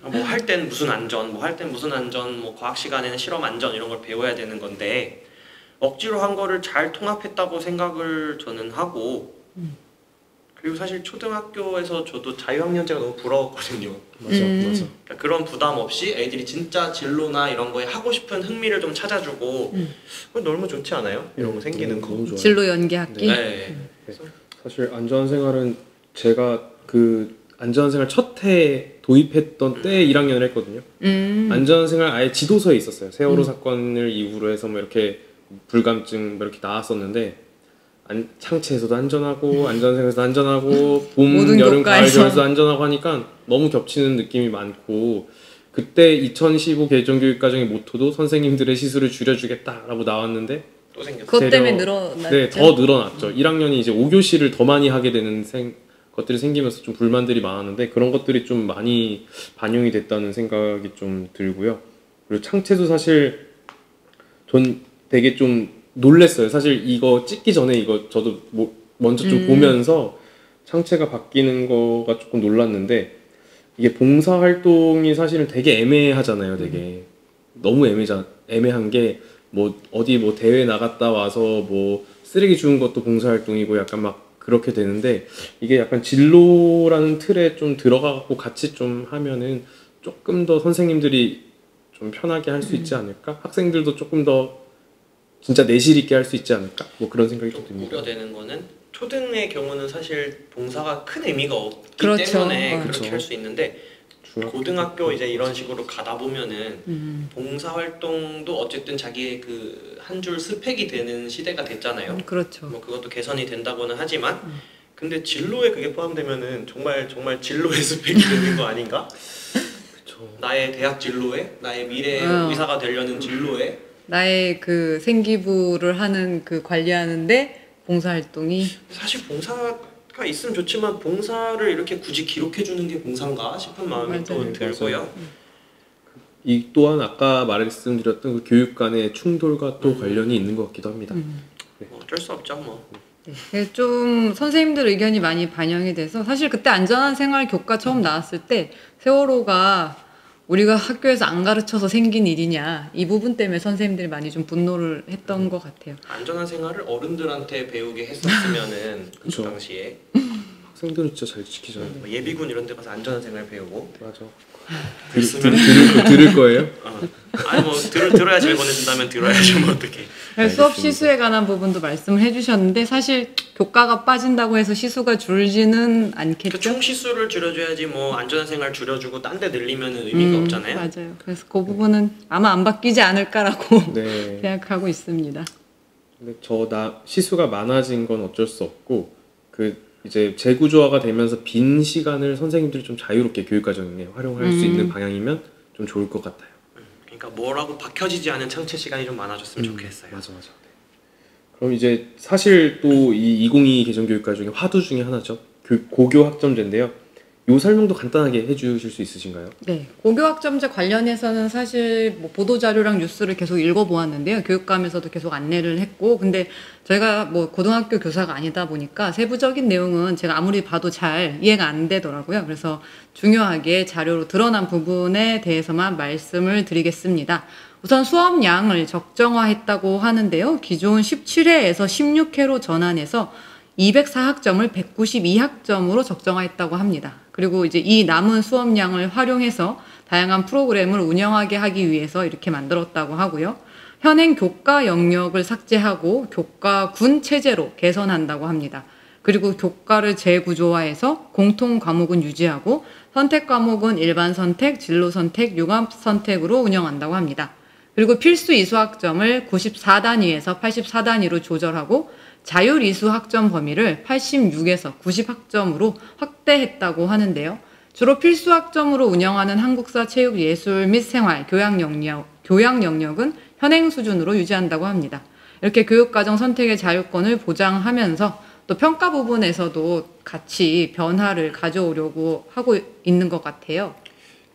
Speaker 3: 뭐 할 땐 무슨 안전, 뭐 할 땐 무슨 안전, 뭐 과학 시간에는 실험 안전 이런 걸 배워야 되는 건데 억지로 한 거를 잘 통합했다고 생각을 저는 하고 그리고 사실 초등학교에서 저도 자유학년제가 너무 부러웠거든요.
Speaker 1: 맞아.
Speaker 3: 그러니까 그런 부담 없이 애들이 진짜 진로나 이런 거에 하고 싶은 흥미를 좀 찾아주고 그거 너무 좋지 않아요? 이런 거 생기는 거.
Speaker 1: 너무 좋아요.
Speaker 2: 진로 연계 학기.
Speaker 3: 네.
Speaker 1: 사실 안전한 생활은 제가 그 안전한 생활 첫 해 도입했던 때 1학년을 했거든요. 안전한 생활 아예 지도서에 있었어요. 세월호 사건을 이후로 해서 뭐 이렇게 불감증 뭐 이렇게 나왔었는데 창체에서도 안전하고 안전한 생활에서도 안전하고 봄,
Speaker 2: 모든
Speaker 1: 여름, 가을,
Speaker 2: 교과에서.
Speaker 1: 겨울에서 안전하고 하니까 너무 겹치는 느낌이 많고 그때 2015 개정교육과정의 모토도 선생님들의 시수를 줄여주겠다라고 나왔는데
Speaker 3: 또 생겼어요.
Speaker 2: 그것 때문에 늘어났죠.
Speaker 1: 네, 더 늘어났죠. 1학년이 이제 5교시를 더 많이 하게 되는 것들이 생기면서 좀 불만들이 많았는데 그런 것들이 좀 많이 반영이 됐다는 생각이 좀 들고요. 그리고 창체도 사실 전 되게 좀 놀랬어요. 사실 이거 찍기 전에 이거 저도 먼저 좀 보면서 창체가 바뀌는 거가 조금 놀랐는데 이게 봉사활동이 사실은 되게 애매하잖아요. 되게 너무 애매한 게 뭐 어디 뭐 대회 나갔다 와서 뭐 쓰레기 주운 것도 봉사활동이고 약간 막 그렇게 되는데 이게 약간 진로라는 틀에 좀 들어가고 같이 좀 하면은 조금 더 선생님들이 좀 편하게 할 수 있지 않을까? 학생들도 조금 더 진짜 내실 있게 할 수 있지 않을까? 뭐 그런 생각이 좀 듭니다.
Speaker 3: 우려되는 거는 초등의 경우는 사실 봉사가 큰 의미가 없기
Speaker 2: 그렇죠.
Speaker 3: 때문에 그렇게
Speaker 1: 그렇죠.
Speaker 3: 할 수 있는데 고등학교 이제 이런 식으로 가다 보면은 봉사 활동도 어쨌든 자기의 그 한 줄 스펙이 되는 시대가 됐잖아요.
Speaker 2: 그렇죠.
Speaker 3: 뭐 그것도 개선이 된다고는 하지만 근데 진로에 그게 포함되면은 정말 정말 진로의 스펙이 되는 거 아닌가?
Speaker 1: 그쵸.
Speaker 3: 나의 대학 진로에, 나의 미래 의사가 되려는 진로에
Speaker 2: 나의 그 생기부를 하는 그 관리하는데 봉사활동이
Speaker 3: 사실 봉사가 있으면 좋지만 봉사를 이렇게 굳이 기록해주는 게 봉사인가 싶은 마음이 또
Speaker 2: 맞아요.
Speaker 3: 들고요.
Speaker 1: 이 또한 아까 말씀드렸던 그 교육 간의 충돌과 또 관련이 있는 것 같기도 합니다.
Speaker 3: 뭐 어쩔 수 없죠 뭐.
Speaker 2: 네, 좀 선생님들 의견이 많이 반영이 돼서 사실 그때 안전한 생활 교과 처음 나왔을 때 세월호가 우리가 학교에서 안 가르쳐서 생긴 일이냐 이 부분 때문에 선생님들이 많이 좀 분노를 했던 것 같아요.
Speaker 3: 안전한 생활을 어른들한테 배우게 했었으면은 그
Speaker 1: 그쵸.
Speaker 3: 당시에
Speaker 1: 학생들은 진짜 잘 지키잖아요.
Speaker 3: 뭐 예비군 이런 데 가서 안전한 생활 배우고
Speaker 1: 맞아.
Speaker 3: 그랬으면
Speaker 1: 들을 거예요?
Speaker 3: 아니 뭐 들어야 잘 보내준다면 들어야죠 뭐 어떻게.
Speaker 2: 수업 시수에 관한 부분도 말씀을 해주셨는데 사실 교과가 빠진다고 해서 시수가 줄지는
Speaker 3: 그
Speaker 2: 않겠죠?
Speaker 3: 총시수를 줄여줘야지 뭐 안전한 생활 줄여주고 딴 데 늘리면 의미가 없잖아요.
Speaker 2: 맞아요. 그래서 그 부분은 아마 안 바뀌지 않을까라고
Speaker 1: 네.
Speaker 2: 생각하고 있습니다.
Speaker 1: 근데 시수가 많아진 건 어쩔 수 없고 그 이제 재구조화가 되면서 빈 시간을 선생님들이 좀 자유롭게 교육과정에 활용할 수 있는 방향이면 좀 좋을 것 같아요.
Speaker 3: 그러니까 뭐라고 박혀지지 않은 창체 시간이 좀 많아졌으면 좋겠어요.
Speaker 1: 맞아. 네. 그럼 이제 사실 또 이 2022 개정교육과 중에 화두 중에 하나죠. 고교 학점제인데요. 요 설명도 간단하게 해주실 수 있으신가요?
Speaker 2: 네, 고교 학점제 관련해서는 사실 뭐 보도 자료랑 뉴스를 계속 읽어보았는데요. 교육감에서도 계속 안내를 했고, 근데 저희가 뭐 고등학교 교사가 아니다 보니까 세부적인 내용은 제가 아무리 봐도 잘 이해가 안 되더라고요. 그래서 중요하게 자료로 드러난 부분에 대해서만 말씀을 드리겠습니다. 우선 수업량을 적정화했다고 하는데요. 기존 17회에서 16회로 전환해서 204학점을 192학점으로 적정화했다고 합니다. 그리고 이제 이 남은 수업량을 활용해서 다양한 프로그램을 운영하게 하기 위해서 이렇게 만들었다고 하고요. 현행 교과 영역을 삭제하고 교과군 체제로 개선한다고 합니다. 그리고 교과를 재구조화해서 공통 과목은 유지하고 선택 과목은 일반 선택, 진로 선택, 융합 선택으로 운영한다고 합니다. 그리고 필수 이수학점을 94단위에서 84단위로 조절하고 자율 이수 학점 범위를 86에서 90학점으로 확대했다고 하는데요. 주로 필수 학점으로 운영하는 한국사, 체육, 예술 및 생활, 교양 영역은 현행 수준으로 유지한다고 합니다. 이렇게 교육과정 선택의 자율권을 보장하면서 또 평가 부분에서도 같이 변화를 가져오려고 하고 있는 것 같아요.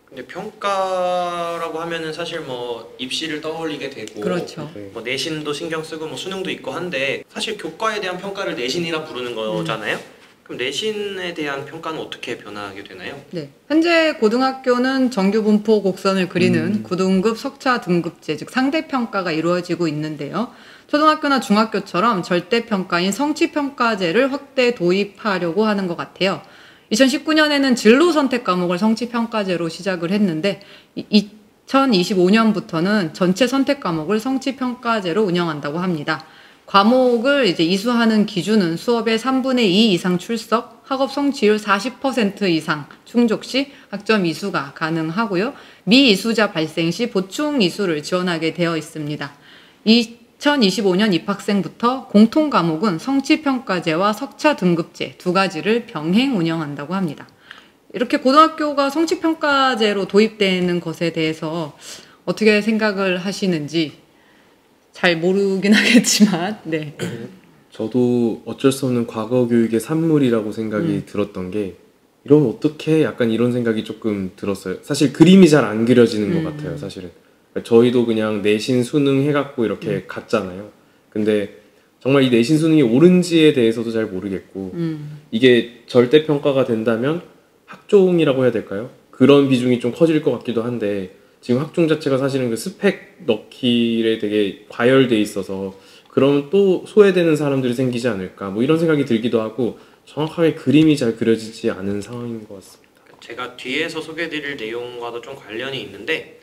Speaker 3: 근데 평가라고 하면은 사실 뭐 입시를 떠올리게 되고,
Speaker 2: 그렇죠.
Speaker 3: 뭐 내신도 신경 쓰고 뭐 수능도 있고 한데, 사실 교과에 대한 평가를 내신이라 부르는 거잖아요. 그럼 내신에 대한 평가는 어떻게 변화하게 되나요?
Speaker 2: 네, 현재 고등학교는 정규 분포 곡선을 그리는 9등급 석차 등급제, 즉 상대평가가 이루어지고 있는데요. 초등학교나 중학교처럼 절대평가인 성취평가제를 확대 도입하려고 하는 것 같아요. 2019년에는 진로 선택 과목을 성취평가제로 시작을 했는데 2025년부터는 전체 선택 과목을 성취평가제로 운영한다고 합니다. 과목을 이제 이수하는 기준은 수업의 3분의 2 이상 출석, 학업 성취율 40% 이상 충족 시 학점 이수가 가능하고요. 미이수자 발생 시 보충 이수를 지원하게 되어 있습니다. 2025년 입학생부터 공통 과목은 성취평가제와 석차 등급제 두 가지를 병행 운영한다고 합니다. 이렇게 고등학교가 성취평가제로 도입되는 것에 대해서 어떻게 생각을 하시는지 잘 모르긴 하겠지만, 네.
Speaker 1: 저도 어쩔 수 없는 과거 교육의 산물이라고 생각이 들었던 게, 이러면 어떻게 약간 이런 생각이 조금 들었어요. 사실 그림이 잘 안 그려지는 것 같아요, 사실은. 저희도 그냥 내신 수능 해갖고 이렇게 갔잖아요. 근데 정말 이 내신 수능이 옳은지에 대해서도 잘 모르겠고, 이게 절대평가가 된다면 학종이라고 해야 될까요? 그런 비중이 좀 커질 것 같기도 한데, 지금 학종 자체가 사실은 그 스펙 넣기에 되게 과열돼 있어서 그러면 또 소외되는 사람들이 생기지 않을까, 뭐 이런 생각이 들기도 하고, 정확하게 그림이 잘 그려지지 않은 상황인 것 같습니다.
Speaker 3: 제가 뒤에서 소개해드릴 내용과도 좀 관련이 있는데,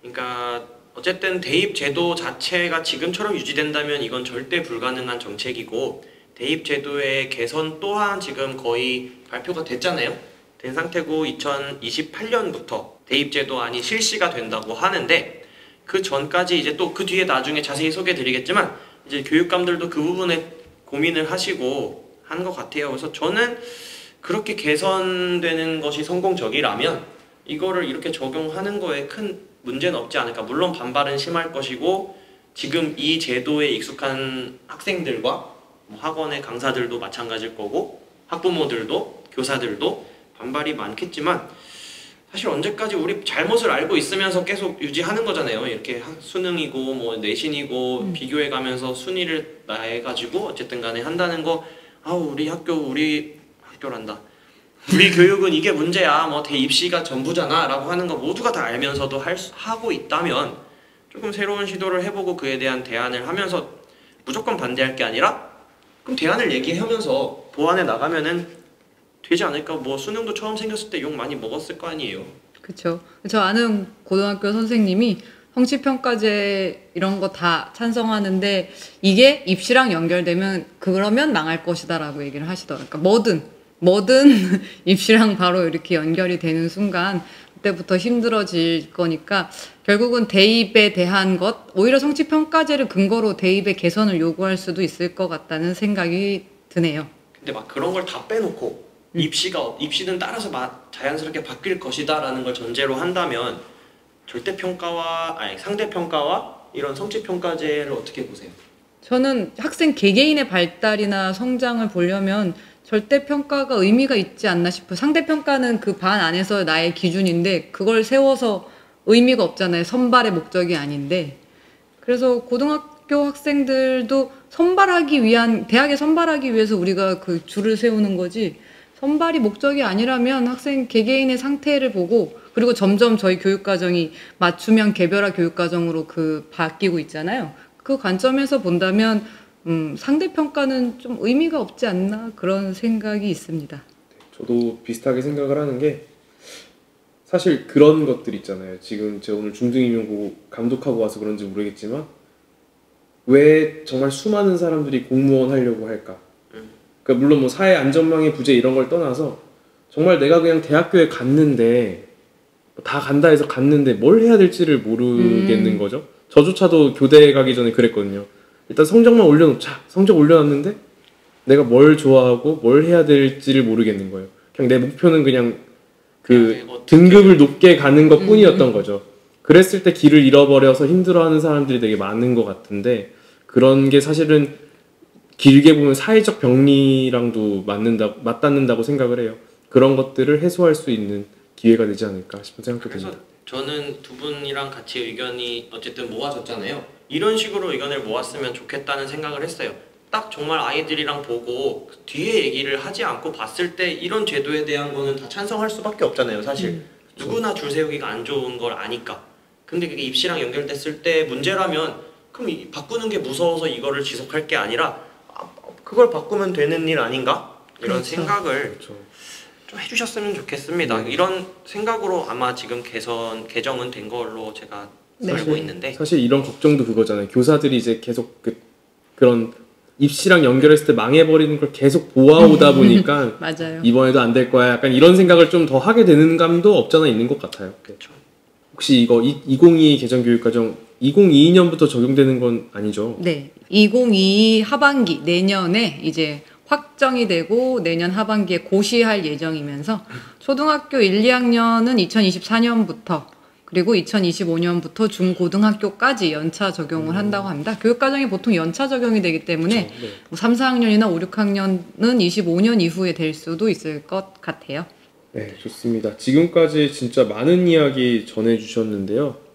Speaker 3: 그러니까 어쨌든 대입 제도 자체가 지금처럼 유지된다면 이건 절대 불가능한 정책이고, 대입 제도의 개선 또한 지금 거의 발표가 됐잖아요. 된 상태고 2028년부터 대입 제도안이 실시가 된다고 하는데, 그 전까지 이제 또 그 뒤에 나중에 자세히 소개해드리겠지만 이제 교육감들도 그 부분에 고민을 하시고 하는 것 같아요. 그래서 저는 그렇게 개선되는 것이 성공적이라면 이거를 이렇게 적용하는 거에 큰 문제는 없지 않을까. 물론 반발은 심할 것이고, 지금 이 제도에 익숙한 학생들과 학원의 강사들도 마찬가지일 거고, 학부모들도 교사들도 반발이 많겠지만, 사실 언제까지 우리 잘못을 알고 있으면서 계속 유지하는 거잖아요. 이렇게 수능이고 뭐 내신이고 비교해가면서 순위를 나해가지고 어쨌든 간에 한다는 거, 우리 학교란다. 우리 교육은 이게 문제야, 뭐 대입시가 전부잖아 라고 하는 거 모두가 다 알면서도 하고 있다면 조금 새로운 시도를 해보고 그에 대한 대안을 하면서, 무조건 반대할 게 아니라 그럼 대안을 얘기하면서 보완해 나가면은 되지 않을까. 뭐 수능도 처음 생겼을 때 욕 많이 먹었을 거 아니에요.
Speaker 2: 그렇죠. 저 아는 고등학교 선생님이 성취평가제 이런 거 다 찬성하는데 이게 입시랑 연결되면 그러면 망할 것이다라고 얘기를 하시더라고요. 그러니까 뭐든 입시랑 바로 이렇게 연결이 되는 순간 그때부터 힘들어질 거니까 결국은 대입에 대한 것, 오히려 성취평가제를 근거로 대입의 개선을 요구할 수도 있을 것 같다는 생각이 드네요.
Speaker 3: 근데 막 그런 걸 다 빼놓고 입시는 따라서 자연스럽게 바뀔 것이다 라는 걸 전제로 한다면 상대평가와 이런 성취평가제를 어떻게 보세요?
Speaker 2: 저는 학생 개개인의 발달이나 성장을 보려면 절대평가가 의미가 있지 않나 싶어요. 상대평가는 그 반 안에서 나의 기준인데 그걸 세워서 의미가 없잖아요. 선발의 목적이 아닌데. 그래서 고등학교 학생들도 대학에 선발하기 위해서 우리가 그 줄을 세우는 거지, 선발이 목적이 아니라면 학생 개개인의 상태를 보고, 그리고 점점 저희 교육과정이 맞춤형 개별화 교육과정으로 바뀌고 있잖아요. 그 관점에서 본다면 상대평가는 좀 의미가 없지 않나 그런 생각이 있습니다.
Speaker 1: 저도 비슷하게 생각을 하는 게, 사실 그런 것들 있잖아요. 지금 제가 오늘 중등임용 감독하고 와서 그런지 모르겠지만 왜 정말 수많은 사람들이 공무원 하려고 할까? 그러니까 물론 뭐 사회 안전망의 부재 이런 걸 떠나서 정말 내가 그냥 대학교에 갔는데, 다 간다 해서 갔는데 뭘 해야 될지를 모르겠는 거죠. 저조차도 교대 가기 전에 그랬거든요. 일단 성적만 올려놓자. 성적 올려놨는데 내가 뭘 좋아하고 뭘 해야 될지를 모르겠는 거예요. 그냥 내 목표는 그냥 등급을 높게 가는 것 뿐이었던 거죠. 그랬을 때 길을 잃어버려서 힘들어하는 사람들이 되게 많은 것 같은데, 그런 게 사실은 길게 보면 사회적 병리랑도 맞닿는다고 생각을 해요. 그런 것들을 해소할 수 있는 기회가 되지 않을까 싶은 생각도 듭니다.
Speaker 3: 그래서 저는 두 분이랑 같이 의견이 어쨌든 모아졌잖아요. 이런 식으로 의견을 모았으면 좋겠다는 생각을 했어요. 딱 정말 아이들이랑 보고 뒤에 얘기를 하지 않고 봤을 때 이런 제도에 대한 거는 다 찬성할 수밖에 없잖아요, 사실. 누구나 줄 세우기가 안 좋은 걸 아니까. 근데 그게 입시랑 연결됐을 때 문제라면 그럼 바꾸는 게 무서워서 이거를 지속할 게 아니라 그걸 바꾸면 되는 일 아닌가? 이런
Speaker 2: 그렇죠.
Speaker 3: 생각을 좀 해주셨으면 좋겠습니다. 이런 생각으로 아마 지금 개정은 된 걸로 제가 알고 있는데,
Speaker 1: 사실 이런 걱정도 그거잖아요. 교사들이 이제 계속 그런 입시랑 연결했을 때 망해버리는 걸 계속 보아오다 보니까
Speaker 2: 맞아요.
Speaker 1: 이번에도 안 될 거야. 약간 이런 생각을 좀 더 하게 되는 감도 없잖아 있는 것 같아요.
Speaker 3: 그렇죠.
Speaker 1: 혹시 이거 2022 개정교육과정 2022년부터 적용되는 건 아니죠?
Speaker 2: 네. 2022 하반기 내년에 이제 확정이 되고 내년 하반기에 고시할 예정이면서 초등학교 1, 2학년은 2024년부터 그리고 2025년부터 중고등학교까지 연차 적용을 한다고 합니다. 교육과정이 보통 연차 적용이 되기 때문에
Speaker 1: 그렇죠. 네.
Speaker 2: 뭐 3, 4학년이나 5, 6학년은 25년 이후에 될 수도 있을 것 같아요.
Speaker 1: 네, 좋습니다. 지금까지 진짜 많은 이야기 전해주셨는데요.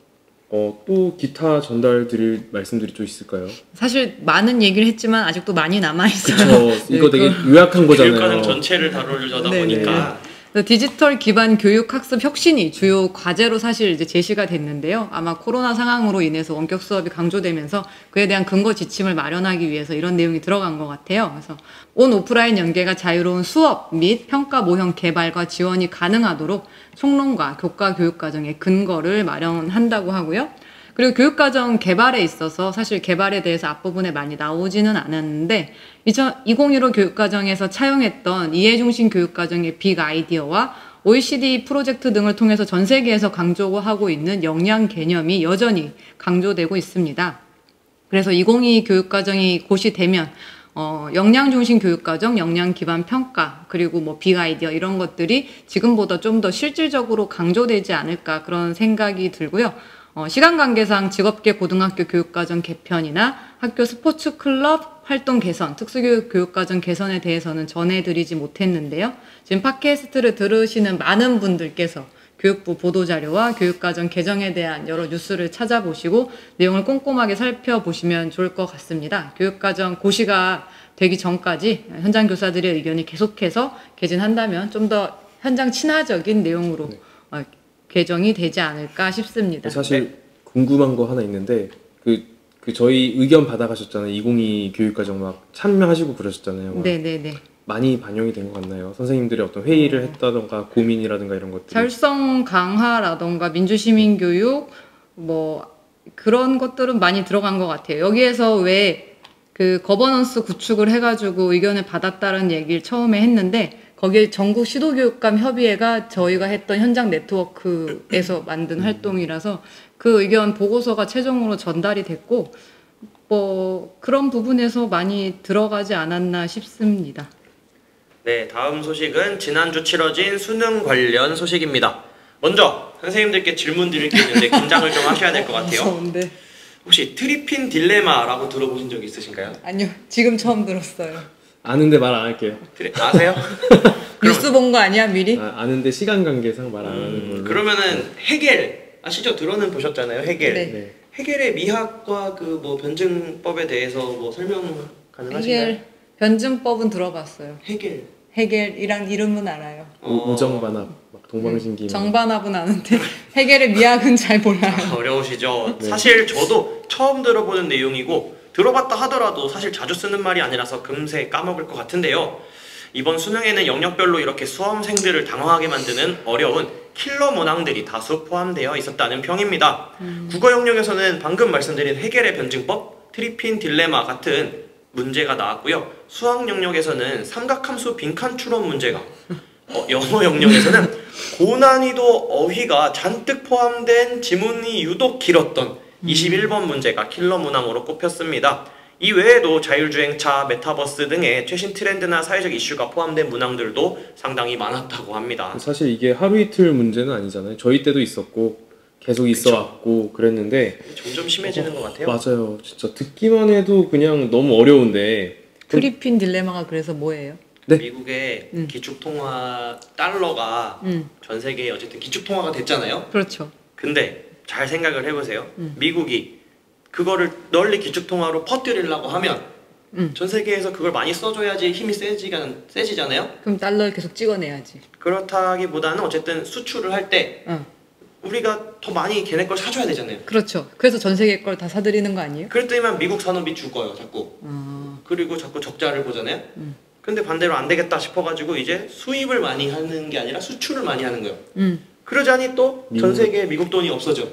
Speaker 1: 또 기타 전달 드릴 말씀들이 좀 있을까요?
Speaker 2: 사실 많은 얘기를 했지만 아직도 많이 남아있어요.
Speaker 1: 그쵸. 이거 되게 요약한 거잖아요.
Speaker 3: 교육과정 전체를 다루려다 보니까
Speaker 2: 디지털 기반 교육 학습 혁신이 주요 과제로 사실 이제 제시가 됐는데요. 아마 코로나 상황으로 인해서 원격 수업이 강조되면서 그에 대한 근거 지침을 마련하기 위해서 이런 내용이 들어간 것 같아요. 그래서 온 오프라인 연계가 자유로운 수업 및 평가 모형 개발과 지원이 가능하도록 총론과 교과 교육 과정의 근거를 마련한다고 하고요. 그리고 교육과정 개발에 있어서 사실 개발에 대해서 앞부분에 많이 나오지는 않았는데 2015 교육과정에서 차용했던 이해중심 교육과정의 빅 아이디어와 OECD 프로젝트 등을 통해서 전 세계에서 강조하고 있는 역량 개념이 여전히 강조되고 있습니다. 그래서 2022 교육과정이 고시되면 역량 중심 교육과정, 역량 기반 평가, 그리고 뭐 빅 아이디어 이런 것들이 지금보다 좀 더 실질적으로 강조되지 않을까 그런 생각이 들고요. 시간 관계상 직업계 고등학교 교육과정 개편이나 학교 스포츠 클럽 활동 개선, 특수교육 교육과정 개선에 대해서는 전해드리지 못했는데요. 지금 팟캐스트를 들으시는 많은 분들께서 교육부 보도자료와 교육과정 개정에 대한 여러 뉴스를 찾아보시고 내용을 꼼꼼하게 살펴보시면 좋을 것 같습니다. 교육과정 고시가 되기 전까지 현장 교사들의 의견이 계속해서 개진한다면 좀 더 현장 친화적인 내용으로 개정이 되지 않을까 싶습니다.
Speaker 1: 사실 궁금한 거 하나 있는데 저희 의견 받아가셨잖아요. 2022 교육과정 막 참여하시고 그러셨잖아요.
Speaker 2: 네네네.
Speaker 1: 많이 반영이 된 것 같나요? 선생님들이 어떤 회의를 했다던가 고민이라든가 이런 것들.
Speaker 2: 자율성 강화라던가 민주시민교육 뭐 그런 것들은 많이 들어간 것 같아요. 여기에서 왜 그 거버넌스 구축을 해가지고 의견을 받았다는 얘기를 처음에 했는데 거기에 전국 시도교육감 협의회가 저희가 했던 현장 네트워크에서 만든 활동이라서 그 의견 보고서가 최종으로 전달이 됐고 뭐 그런 부분에서 많이 들어가지 않았나 싶습니다.
Speaker 3: 네, 다음 소식은 지난주 치러진 수능 관련 소식입니다. 먼저 선생님들께 질문 드릴 게 있는데 긴장을 좀 하셔야 될 것 같아요.
Speaker 2: 무서운데.
Speaker 3: 혹시 트리핀 딜레마라고 들어보신 적 있으신가요?
Speaker 2: 아니요, 지금 처음 들었어요.
Speaker 1: 아는데 말 안 할게요.
Speaker 3: 아세요?
Speaker 2: 뉴스 본 거 아니야 미리?
Speaker 1: 아는데 시간 관계상 말 안 하는 걸로.
Speaker 3: 그러면은 헤겔 아시죠? 들어는 보셨잖아요. 헤겔.
Speaker 2: 네.
Speaker 1: 네.
Speaker 3: 헤겔의 미학과 그 뭐 변증법에 대해서 뭐 설명 가능하신가요?
Speaker 2: 헤겔 변증법은 들어봤어요.
Speaker 3: 헤겔.
Speaker 2: 헤겔이란 이름은 알아요.
Speaker 1: 우정반합, 막 동방신기.
Speaker 2: 정반합은 아는데 헤겔의 미학은 잘 몰라요.
Speaker 3: 어려우시죠?
Speaker 1: 네.
Speaker 3: 사실 저도 처음 들어보는 내용이고 들어봤다 하더라도 사실 자주 쓰는 말이 아니라서 금세 까먹을 것 같은데요. 이번 수능에는 영역별로 이렇게 수험생들을 당황하게 만드는 어려운 킬러 문항들이 다수 포함되어 있었다는 평입니다. 국어 영역에서는 방금 말씀드린 헤겔의 변증법, 트리핀 딜레마 같은 문제가 나왔고요. 수학 영역에서는 삼각함수 빈칸 추론 문제가, 영어 영역에서는 고난이도 어휘가 잔뜩 포함된 지문이 유독 길었던 21번 문제가 킬러 문항으로 꼽혔습니다. 이 외에도 자율주행차, 메타버스 등의 최신 트렌드나 사회적 이슈가 포함된 문항들도 상당히 많았다고 합니다.
Speaker 1: 사실 이게 하루 이틀 문제는 아니잖아요. 저희 때도 있었고 계속 있어왔고 그랬는데
Speaker 3: 점점 심해지는 것 같아요.
Speaker 1: 맞아요. 진짜 듣기만 해도 그냥 너무 어려운데.
Speaker 2: 트리핀 딜레마가 그래서 뭐예요?
Speaker 1: 네.
Speaker 3: 미국의 기축통화 달러가 전 세계에 어쨌든 기축통화가 됐잖아요.
Speaker 2: 그렇죠.
Speaker 3: 근데 잘 생각을 해보세요. 미국이 그거를 널리 기축통화로 퍼뜨리려고 하면 전 세계에서 그걸 많이 써줘야지 힘이 세지잖아요.
Speaker 2: 그럼 달러를 계속 찍어내야지.
Speaker 3: 그렇다기보다는 어쨌든 수출을 할 때 우리가 더 많이 걔네 걸 사줘야 되잖아요.
Speaker 2: 그렇죠. 그래서 전 세계 걸 다 사들이는 거 아니에요?
Speaker 3: 그랬더니만 미국 산업이 죽어요, 자꾸. 그리고 자꾸 적자를 보잖아요. 근데 반대로 안 되겠다 싶어가지고 이제 수입을 많이 하는 게 아니라 수출을 많이 하는 거예요. 그러자니 또 전 세계에 미국 돈이 없어져.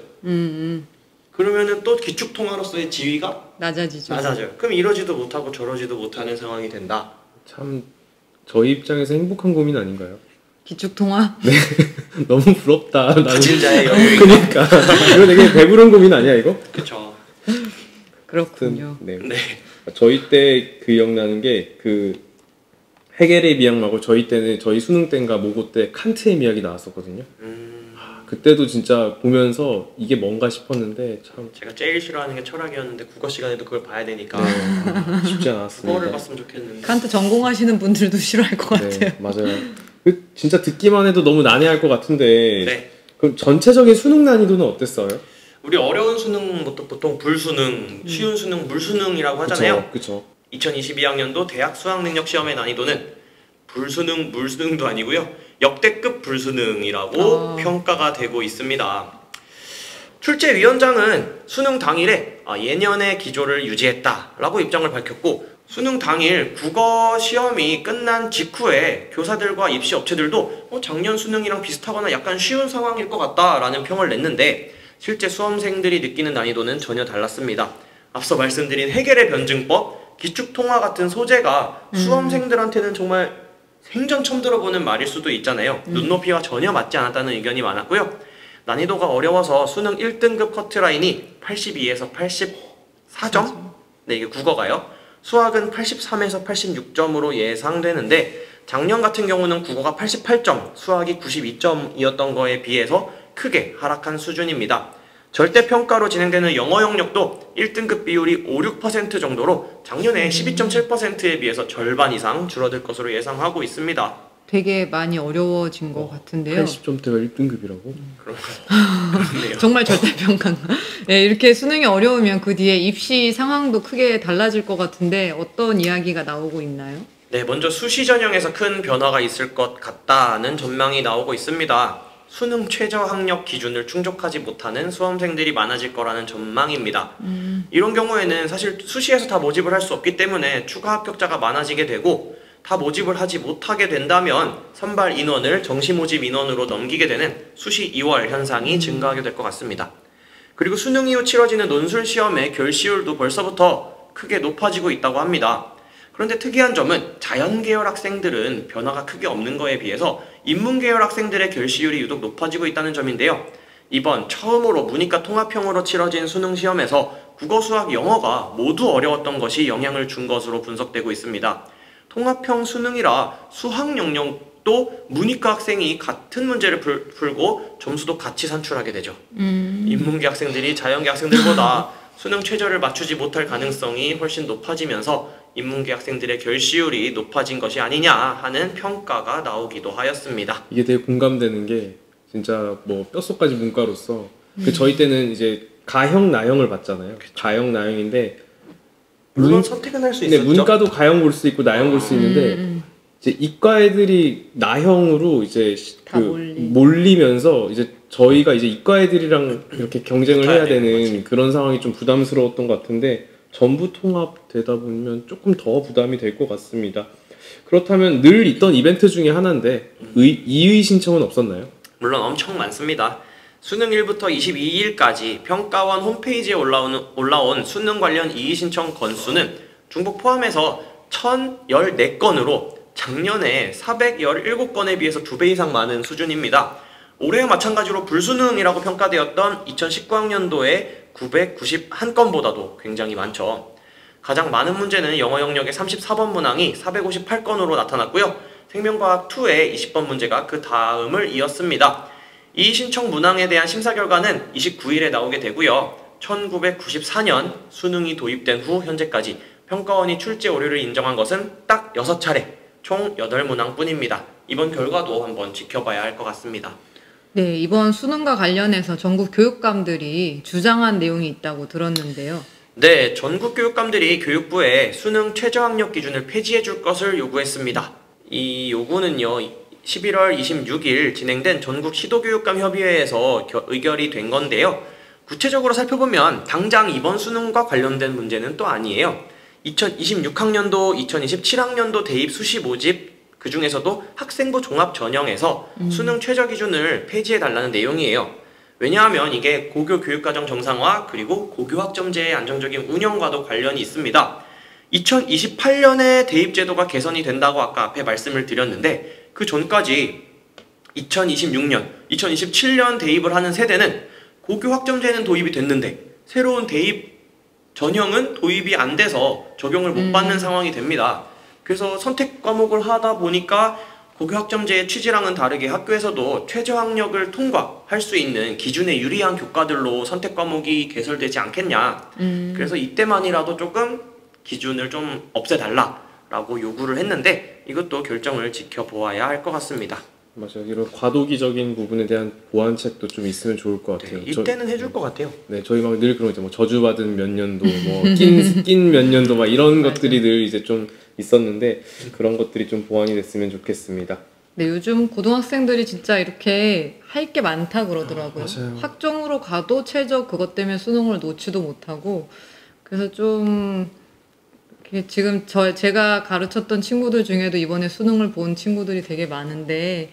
Speaker 3: 그러면은 또 기축통화로서의 지위가
Speaker 2: 낮아지죠.
Speaker 3: 낮아져요. 그럼 이러지도 못하고 저러지도 못하는 상황이 된다.
Speaker 1: 참 저희 입장에서 행복한 고민 아닌가요?
Speaker 2: 기축통화?
Speaker 1: 너무 부럽다. 나는.
Speaker 3: 가진 자의 여유.
Speaker 1: 그러니까 이거 되게 배부른 고민 아니야 이거?
Speaker 3: 그쵸.
Speaker 2: 그렇군요.
Speaker 1: 네.
Speaker 3: 네.
Speaker 1: 저희 때 기억나는 게 그 헤겔의 미학 말고 저희 때는 저희 수능 때인가 모고 때 칸트의 미학이 나왔었거든요. 그때도 진짜 보면서 이게 뭔가 싶었는데 참
Speaker 3: 제가 제일 싫어하는 게 철학이었는데 국어 시간에도 그걸 봐야 되니까
Speaker 1: 쉽지 않았습니다.
Speaker 3: 국어를 봤으면 좋겠는데.
Speaker 2: 칸트 전공하시는 분들도 싫어할 것 같아요.
Speaker 1: 네, 맞아요. 진짜 듣기만 해도 너무 난해할 것 같은데
Speaker 3: 네.
Speaker 1: 그럼 전체적인 수능 난이도는 어땠어요?
Speaker 3: 우리 어려운 수능 보통 불수능, 쉬운 수능, 물수능이라고 하잖아요.
Speaker 1: 그쵸.
Speaker 3: 2022학년도 대학 수학능력 시험의 난이도는 불수능, 물수능도 아니고요. 역대급 불수능이라고 평가가 되고 있습니다. 출제위원장은 수능 당일에 예년의 기조를 유지했다라고 입장을 밝혔고 수능 당일 국어 시험이 끝난 직후에 교사들과 입시 업체들도 작년 수능이랑 비슷하거나 약간 쉬운 상황일 것 같다라는 평을 냈는데 실제 수험생들이 느끼는 난이도는 전혀 달랐습니다. 앞서 말씀드린 헤겔의 변증법, 기축통화 같은 소재가 수험생들한테는 정말 생전 처음 들어보는 말일 수도 있잖아요. 눈높이와 전혀 맞지 않았다는 의견이 많았고요. 난이도가 어려워서 수능 1등급 커트라인이 82에서 84점? 네, 이게 국어가요. 수학은 83에서 86점으로 예상되는데 작년 같은 경우는 국어가 88점, 수학이 92점이었던 거에 비해서 크게 하락한 수준입니다. 절대평가로 진행되는 영어 영역도 1등급 비율이 5, 6% 정도로 작년에 12.7%에 비해서 절반 이상 줄어들 것으로 예상하고 있습니다.
Speaker 2: 되게 많이 어려워진 것 같은데요.
Speaker 1: 80점대가 1등급이라고?
Speaker 3: 그렇네요.
Speaker 2: 정말 절대평가인가? 네, 이렇게 수능이 어려우면 그 뒤에 입시 상황도 크게 달라질 것 같은데 어떤 이야기가 나오고 있나요?
Speaker 3: 네, 먼저 수시 전형에서 큰 변화가 있을 것 같다는 전망이 나오고 있습니다. 수능 최저 학력 기준을 충족하지 못하는 수험생들이 많아질 거라는 전망입니다. 이런 경우에는 사실 수시에서 다 모집을 할 수 없기 때문에 추가 합격자가 많아지게 되고 다 모집을 하지 못하게 된다면 선발 인원을 정시 모집 인원으로 넘기게 되는 수시 2월 현상이 증가하게 될 것 같습니다. 그리고 수능 이후 치러지는 논술 시험의 결시율도 벌써부터 크게 높아지고 있다고 합니다. 그런데 특이한 점은 자연계열 학생들은 변화가 크게 없는 거에 비해서 인문계열 학생들의 결시율이 유독 높아지고 있다는 점인데요. 이번 처음으로 문이과 통합형으로 치러진 수능 시험에서 국어, 수학, 영어가 모두 어려웠던 것이 영향을 준 것으로 분석되고 있습니다. 통합형 수능이라 수학 영역도 문이과 학생이 같은 문제를 풀고 점수도 같이 산출하게 되죠. 인문계 학생들이 자연계 학생들보다 수능 최저를 맞추지 못할 가능성이 훨씬 높아지면서 인문계 학생들의 결시율이 높아진 것이 아니냐 하는 평가가 나오기도 하였습니다.
Speaker 1: 이게 되게 공감되는 게 진짜 뭐 뼛속까지 문과로서 그 저희 때는 이제 가형 나형을 봤잖아요. 가형 나형인데
Speaker 3: 물론 선택은 할 수
Speaker 1: 근데
Speaker 3: 있었죠.
Speaker 1: 문과도 가형 볼 수 있고 나형 볼 수 있는데 이제 이과 애들이 나형으로 이제
Speaker 2: 다
Speaker 1: 몰리면서 이제 저희가 이제 이과 애들이랑 이렇게 경쟁을 해야 되는
Speaker 3: 거지.
Speaker 1: 그런 상황이 좀 부담스러웠던 것 같은데 전부 통합되다 보면 조금 더 부담이 될 것 같습니다. 그렇다면 늘 있던 이벤트 중에 하나인데 이의 신청은 없었나요?
Speaker 3: 물론 엄청 많습니다. 수능 1부터 22일까지 평가원 홈페이지에 올라온 수능 관련 이의 신청 건수는 중복 포함해서 1014건으로 작년에 417건에 비해서 2배 이상 많은 수준입니다. 올해와 마찬가지로 불수능이라고 평가되었던 2019학년도에 991건보다도 굉장히 많죠. 가장 많은 문제는 영어 영역의 34번 문항이 458건으로 나타났고요. 생명과학 2의 20번 문제가 그 다음을 이었습니다. 이 신청 문항에 대한 심사 결과는 29일에 나오게 되고요. 1994년 수능이 도입된 후 현재까지 평가원이 출제 오류를 인정한 것은 딱 6차례, 총 8문항 뿐입니다. 이번 결과도 한번 지켜봐야 할 것 같습니다.
Speaker 2: 네, 이번 수능과 관련해서 전국 교육감들이 주장한 내용이 있다고 들었는데요.
Speaker 3: 네, 전국 교육감들이 교육부에 수능 최저학력 기준을 폐지해 줄 것을 요구했습니다. 이 요구는요, 11월 26일 진행된 전국 시도교육감 협의회에서 의결이 된 건데요. 구체적으로 살펴보면 당장 이번 수능과 관련된 문제는 또 아니에요. 2026학년도, 2027학년도 대입 수시 모집, 그 중에서도 학생부 종합 전형에서 수능 최저 기준을 폐지해달라는 내용이에요. 왜냐하면 이게 고교 교육과정 정상화 그리고 고교 학점제의 안정적인 운영과도 관련이 있습니다. 2028년에 대입제도가 개선이 된다고 아까 앞에 말씀을 드렸는데 그 전까지 2026년, 2027년 대입을 하는 세대는 고교 학점제는 도입이 됐는데 새로운 대입 전형은 도입이 안 돼서 적용을 못 받는 상황이 됩니다. 그래서 선택 과목을 하다 보니까 고교 학점제의 취지랑은 다르게 학교에서도 최저학력을 통과할 수 있는 기준에 유리한 교과들로 선택 과목이 개설되지 않겠냐. 그래서 이때만이라도 조금 기준을 좀 없애달라라고 요구를 했는데 이것도 결정을 지켜보아야 할 것 같습니다.
Speaker 1: 맞아요. 이런 과도기적인 부분에 대한 보완책도 좀 있으면 좋을 것 같아요.
Speaker 3: 네, 이때는 해줄 것 같아요.
Speaker 1: 네, 저희 막 늘 그런 거 있죠. 뭐 저주받은 몇 년도, 뭐 낀 몇 년도, 막 이런 것들이 늘 이제 좀 있었는데 그런 것들이 좀 보완이 됐으면 좋겠습니다.
Speaker 2: 네, 요즘 고등학생들이 진짜 이렇게 할 게 많다 그러더라고요.
Speaker 1: 맞아요.
Speaker 2: 학종으로 가도 최저 그것 때문에 수능을 놓지도 못하고 그래서 좀 지금 제가 가르쳤던 친구들 중에도 이번에 수능을 본 친구들이 되게 많은데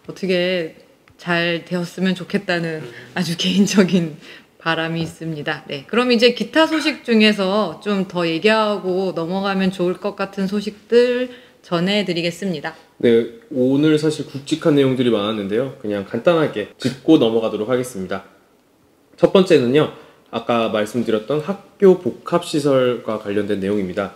Speaker 2: 어떻게 잘 되었으면 좋겠다는 아주 개인적인 바람이 있습니다. 네, 그럼 이제 기타 소식 중에서 좀 더 얘기하고 넘어가면 좋을 것 같은 소식들 전해드리겠습니다.
Speaker 1: 네, 오늘 사실 굵직한 내용들이 많았는데요. 그냥 간단하게 짚고 넘어가도록 하겠습니다. 첫 번째는요, 아까 말씀드렸던 학교 복합시설과 관련된 내용입니다.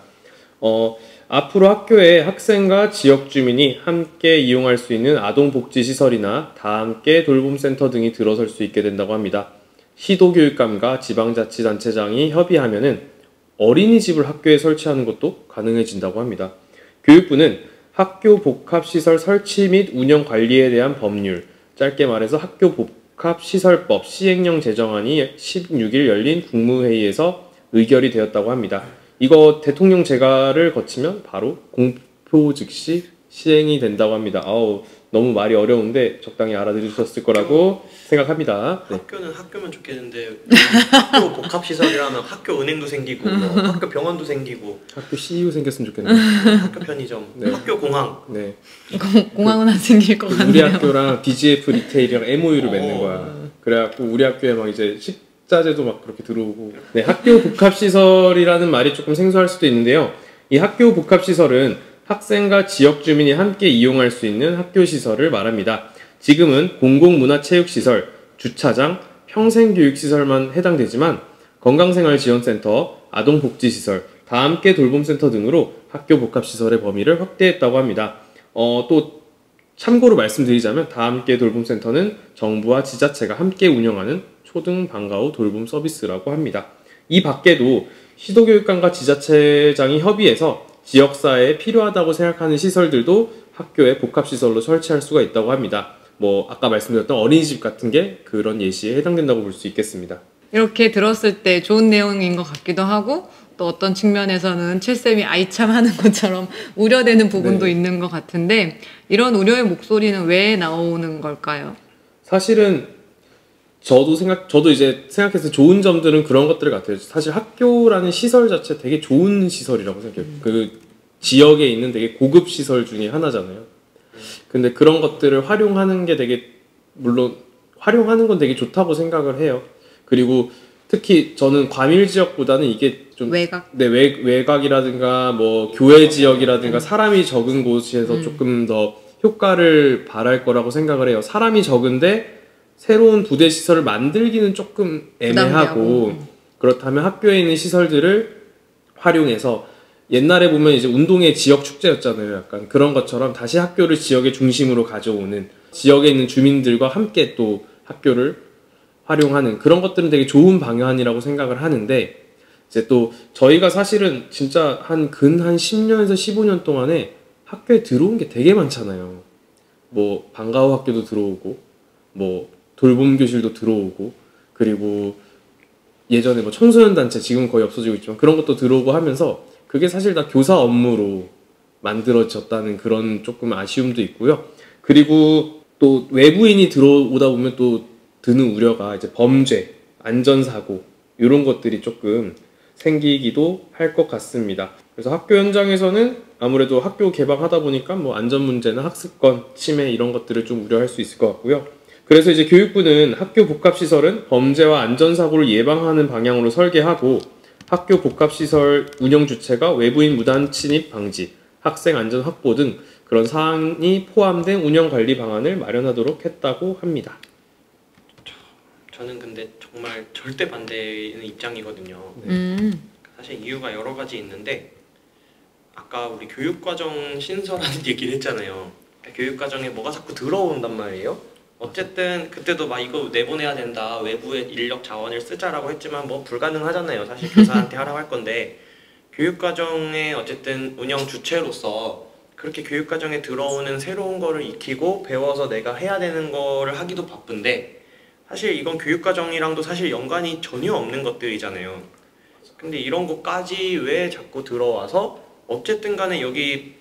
Speaker 1: 앞으로 학교에 학생과 지역 주민이 함께 이용할 수 있는 아동복지시설이나 다함께 돌봄센터 등이 들어설 수 있게 된다고 합니다. 시도교육감과 지방자치단체장이 협의하면은 어린이집을 학교에 설치하는 것도 가능해진다고 합니다. 교육부는 학교 복합시설 설치 및 운영 관리에 대한 법률, 짧게 말해서 학교 복합시설법 시행령 제정안이 16일 열린 국무회의에서 의결이 되었다고 합니다. 이거 대통령 재가를 거치면 바로 공표 즉시 시행이 된다고 합니다. 너무 말이 어려운데 적당히 알아들으셨을 거라고 생각합니다. 네.
Speaker 3: 학교는 학교면 좋겠는데 학교 복합시설이라면 학교 은행도 생기고 뭐 학교 병원도 생기고
Speaker 1: 학교 CU 생겼으면 좋겠네요.
Speaker 3: 학교 편의점,
Speaker 1: 네.
Speaker 3: 학교 공항.
Speaker 1: 네.
Speaker 2: 공항은 안 생길 것 같네요.
Speaker 1: 우리 학교랑 DGF 리테일이랑 MOU를 맺는 거야. 그래갖고 우리 학교에 막 이제 식자재도 막 그렇게 들어오고. 네, 학교 복합시설이라는 말이 조금 생소할 수도 있는데요. 이 학교 복합시설은 학생과 지역 주민이 함께 이용할 수 있는 학교 시설을 말합니다. 지금은 공공문화체육시설, 주차장, 평생교육시설만 해당되지만 건강생활지원센터, 아동복지시설, 다함께 돌봄센터 등으로 학교 복합시설의 범위를 확대했다고 합니다. 또 참고로 말씀드리자면 다함께 돌봄센터는 정부와 지자체가 함께 운영하는 초등 방과 후 돌봄 서비스라고 합니다. 이 밖에도 시도교육감과 지자체장이 협의해서 지역사회에 필요하다고 생각하는 시설들도 학교에 복합시설로 설치할 수가 있다고 합니다. 뭐 아까 말씀드렸던 어린이집 같은 게 그런 예시에 해당된다고 볼 수 있겠습니다.
Speaker 2: 이렇게 들었을 때 좋은 내용인 것 같기도 하고 또 어떤 측면에서는 최쌤이 아이참 하는 것처럼 우려되는 부분도
Speaker 1: 네.
Speaker 2: 있는 것 같은데 이런 우려의 목소리는 왜 나오는 걸까요?
Speaker 1: 사실은 저도 이제 생각해서 좋은 점들은 그런 것들 같아요. 사실 학교라는 시설 자체 되게 좋은 시설이라고 생각해요. 그 지역에 있는 되게 고급 시설 중에 하나잖아요. 근데 그런 것들을 활용하는 게 되게, 물론 활용하는 건 되게 좋다고 생각을 해요. 그리고 특히 저는 과밀 지역보다는 이게 좀
Speaker 2: 외곽.
Speaker 1: 네, 외곽이라든가 뭐 교외 지역이라든가 사람이 적은 곳에서 조금 더 효과를 발할 거라고 생각을 해요. 사람이 적은데 새로운 부대 시설을 만들기는 조금 애매하고, 그렇다면 학교에 있는 시설들을 활용해서, 옛날에 보면 이제 운동회 지역 축제였잖아요. 약간 그런 것처럼 다시 학교를 지역의 중심으로 가져오는, 지역에 있는 주민들과 함께 또 학교를 활용하는 그런 것들은 되게 좋은 방향이라고 생각을 하는데, 이제 또 저희가 사실은 진짜 한 10년에서 15년 동안에 학교에 들어온 게 되게 많잖아요. 뭐 방과후 학교도 들어오고, 뭐 돌봄 교실도 들어오고, 그리고 예전에 뭐 청소년 단체, 지금 거의 없어지고 있지만 그런 것도 들어오고 하면서 그게 사실 다 교사 업무로 만들어졌다는 그런 조금 아쉬움도 있고요. 그리고 또 외부인이 들어오다 보면 또 드는 우려가 이제 범죄, 안전사고 이런 것들이 조금 생기기도 할 것 같습니다. 그래서 학교 현장에서는 아무래도 학교 개방하다 보니까 뭐 안전 문제나 학습권 침해 이런 것들을 좀 우려할 수 있을 것 같고요. 그래서 이제 교육부는 학교 복합시설은 범죄와 안전사고를 예방하는 방향으로 설계하고, 학교 복합시설 운영 주체가 외부인 무단 침입 방지, 학생 안전 확보 등 그런 사항이 포함된 운영 관리 방안을 마련하도록 했다고 합니다.
Speaker 3: 저는 근데 정말 절대 반대의 입장이거든요. 사실 이유가 여러 가지 있는데, 아까 우리 교육과정 신설하는 얘기를 했잖아요. 교육과정에 뭐가 자꾸 들어온단 말이에요. 어쨌든 그때도 막 이거 내보내야 된다, 외부의 인력 자원을 쓰자라고 했지만 뭐 불가능하잖아요. 사실 교사한테 하라고 할 건데, 교육과정의 어쨌든 운영 주체로서 그렇게 교육과정에 들어오는 새로운 거를 익히고 배워서 내가 해야 되는 거를 하기도 바쁜데, 사실 이건 교육과정이랑도 사실 연관이 전혀 없는 것들이잖아요. 근데 이런 것까지 왜 자꾸 들어와서, 어쨌든 간에 여기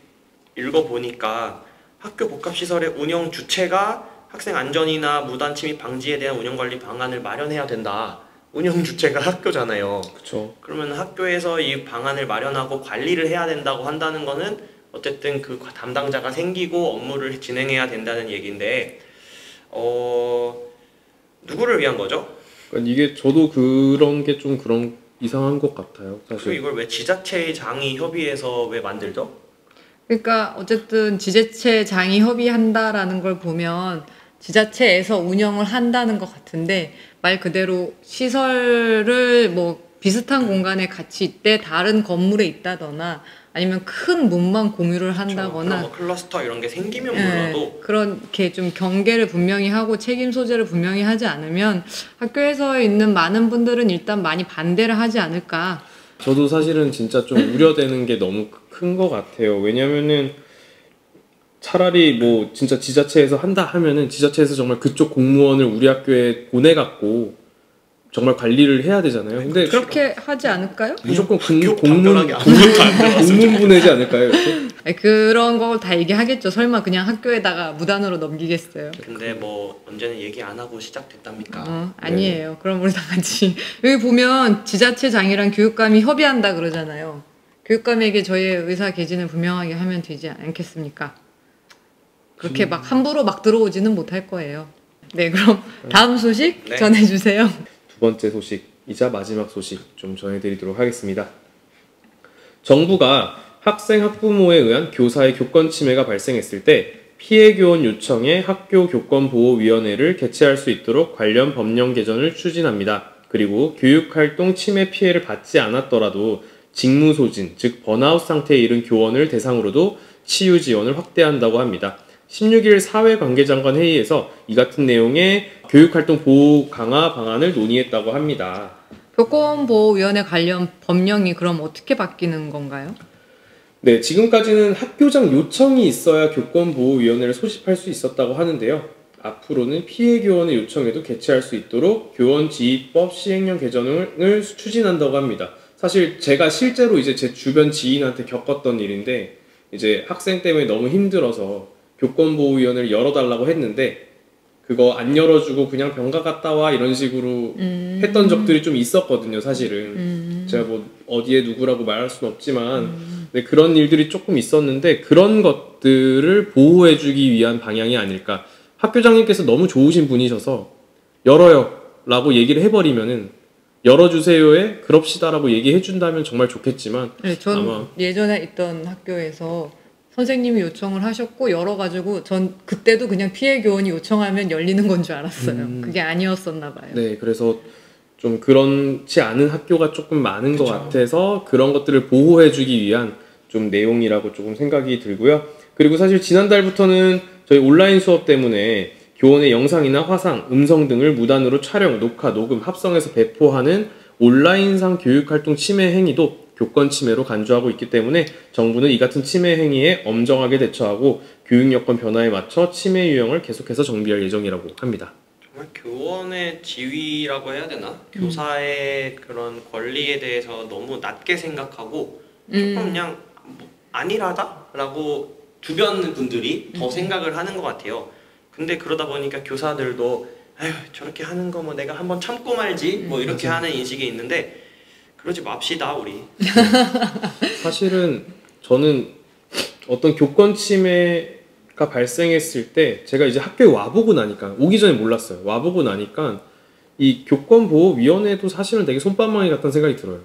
Speaker 3: 읽어보니까 학교 복합시설의 운영 주체가 학생 안전이나 무단 침입 방지에 대한 운영관리 방안을 마련해야 된다. 운영 주체가 학교잖아요.
Speaker 1: 그렇죠.
Speaker 3: 그러면 학교에서 이 방안을 마련하고 관리를 해야 된다고 한다는 거는 어쨌든 그 담당자가 생기고 업무를 진행해야 된다는 얘기인데, 누구를 위한 거죠?
Speaker 1: 그러니까 이게 저도 그런 게 좀 그런 이상한 것 같아요. 사실.
Speaker 3: 그리고 이걸 왜 지자체장이 협의해서 왜 만들죠?
Speaker 2: 그러니까 어쨌든 지자체장이 협의한다라는 걸 보면 지자체에서 운영을 한다는 것 같은데, 말 그대로 시설을 뭐 비슷한 공간에 같이 있대 다른 건물에 있다거나 아니면 큰 문만 공유를 한다거나,
Speaker 3: 뭐 클러스터 이런 게 생기면 몰라도
Speaker 2: 그렇게 좀 경계를 분명히 하고 책임 소재를 분명히 하지 않으면 학교에서 있는 많은 분들은 일단 많이 반대를 하지 않을까.
Speaker 1: 저도 사실은 진짜 좀 우려되는 게 너무 큰 것 같아요. 왜냐면은 차라리 뭐 진짜 지자체에서 한다 하면은 지자체에서 정말 그쪽 공무원을 우리 학교에 보내갖고 정말 관리를 해야 되잖아요. 근데
Speaker 2: 그렇게 하지 않을까요?
Speaker 1: 무조건 공문
Speaker 3: 담벼락에 아무것도 안 들어갔을
Speaker 1: 공문 보내지 않을까요? 이렇게?
Speaker 2: 아니, 그런 걸 다 얘기하겠죠. 설마 그냥 학교에다가 무단으로 넘기겠어요.
Speaker 3: 근데 뭐 언제는 얘기 안 하고 시작됐답니까?
Speaker 2: 아니에요. 그럼 우리 다 같이 여기 보면 지자체장이랑 교육감이 협의한다 그러잖아요. 교육감에게 저희의 의사 개진을 분명하게 하면 되지 않겠습니까? 그렇게 막 함부로 막 들어오지는 못할 거예요. 네, 그럼 다음 소식
Speaker 3: 네.
Speaker 2: 전해주세요.
Speaker 1: 두 번째 소식이자 마지막 소식 좀 전해드리도록 하겠습니다. 정부가 학생 학부모에 의한 교사의 교권 침해가 발생했을 때 피해 교원 요청에 학교 교권보호위원회를 개최할 수 있도록 관련 법령 개정을 추진합니다. 그리고 교육활동 침해 피해를 받지 않았더라도 직무 소진, 즉 번아웃 상태에 이른 교원을 대상으로도 치유 지원을 확대한다고 합니다. 16일 사회관계장관 회의에서 이 같은 내용의 교육활동 보호 강화 방안을 논의했다고 합니다.
Speaker 2: 교권보호위원회 관련 법령이 그럼 어떻게 바뀌는 건가요?
Speaker 1: 네, 지금까지는 학교장 요청이 있어야 교권보호위원회를 소집할 수 있었다고 하는데요. 앞으로는 피해 교원의 요청에도 개최할 수 있도록 교원지휘법 시행령 개정을 추진한다고 합니다. 사실 제가 실제로 이제 제 주변 지인한테 겪었던 일인데, 이제 학생 때문에 너무 힘들어서 교권보호위원회를 열어달라고 했는데 그거 안 열어주고 그냥 병가 갔다 와 이런 식으로 했던 적들이 좀 있었거든요, 사실은. 제가 뭐 어디에 누구라고 말할 수는 없지만 네, 그런 일들이 조금 있었는데, 그런 것들을 보호해주기 위한 방향이 아닐까. 학교장님께서 너무 좋으신 분이셔서 열어요 라고 얘기를 해버리면은 열어주세요에 그럽시다라고 얘기해준다면 정말 좋겠지만,
Speaker 2: 네, 전 예전에 있던 학교에서 선생님이 요청을 하셨고 열어가지고 전 그때도 그냥 피해 교원이 요청하면 열리는 건 줄 알았어요. 그게 아니었었나 봐요.
Speaker 1: 네, 그래서 좀 그렇지 않은 학교가 조금 많은 것 같아서 그런 것들을 보호해주기 위한 좀 내용이라고 조금 생각이 들고요. 그리고 사실 지난달부터는 저희 온라인 수업 때문에 교원의 영상이나 화상, 음성 등을 무단으로 촬영, 녹화, 녹음, 합성해서 배포하는 온라인상 교육활동 침해 행위도 교권 침해로 간주하고 있기 때문에 정부는 이 같은 침해 행위에 엄정하게 대처하고 교육 여건 변화에 맞춰 침해 유형을 계속해서 정비할 예정이라고 합니다.
Speaker 3: 정말 교원의 지위라고 해야 되나? 교사의 그런 권리에 대해서 너무 낮게 생각하고 조금 그냥 뭐 안일하다라고 주변 분들이 더 생각을 하는 것 같아요. 근데 그러다 보니까 교사들도 아휴 저렇게 하는 거 뭐 내가 한번 참고 말지 뭐 이렇게 하는 인식이 있는데, 그러지 맙시다 우리.
Speaker 1: 사실은 저는 어떤 교권 침해가 발생했을 때 제가 이제 학교에 와보고 나니까, 오기 전에 몰랐어요. 와보고 나니까 이 교권보호위원회도 사실은 되게 솜방망이 같다는 생각이 들어요.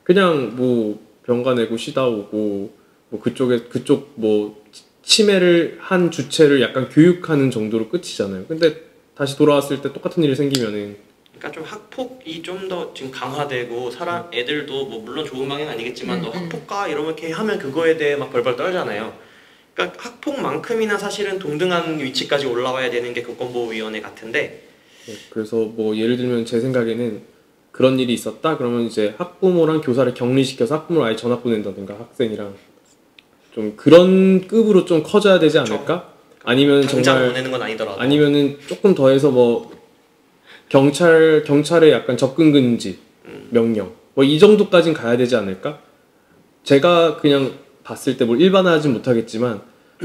Speaker 1: 그냥 뭐 병가 내고 쉬다 오고 뭐 그쪽 뭐 침해를 한 주체를 약간 교육하는 정도로 끝이잖아요. 근데 다시 돌아왔을 때 똑같은 일이 생기면은,
Speaker 3: 그러니까 좀 학폭이 좀 더 지금 강화되고 사람 애들도 뭐 물론 좋은 방향 아니겠지만 너 학폭가 이러면 이렇게 하면 그거에 대해 막 벌벌 떨잖아요. 그러니까 학폭만큼이나 사실은 동등한 위치까지 올라와야 되는 게 교권보호위원회 같은데.
Speaker 1: 네, 그래서 뭐 예를 들면 제 생각에는 그런 일이 있었다 그러면 이제 학부모랑 교사를 격리시켜서 학부모를 아예 전학 보낸다든가 학생이랑 좀 그런 급으로 좀 커져야 되지 않을까? 아니면 정말
Speaker 3: 보내는 건 아니더라도
Speaker 1: 아니면은 조금 더해서 뭐 경찰의 약간 접근 금지 명령 뭐 이 정도까진 가야 되지 않을까? 제가 그냥 봤을 때 뭘 일반화하진 못하겠지만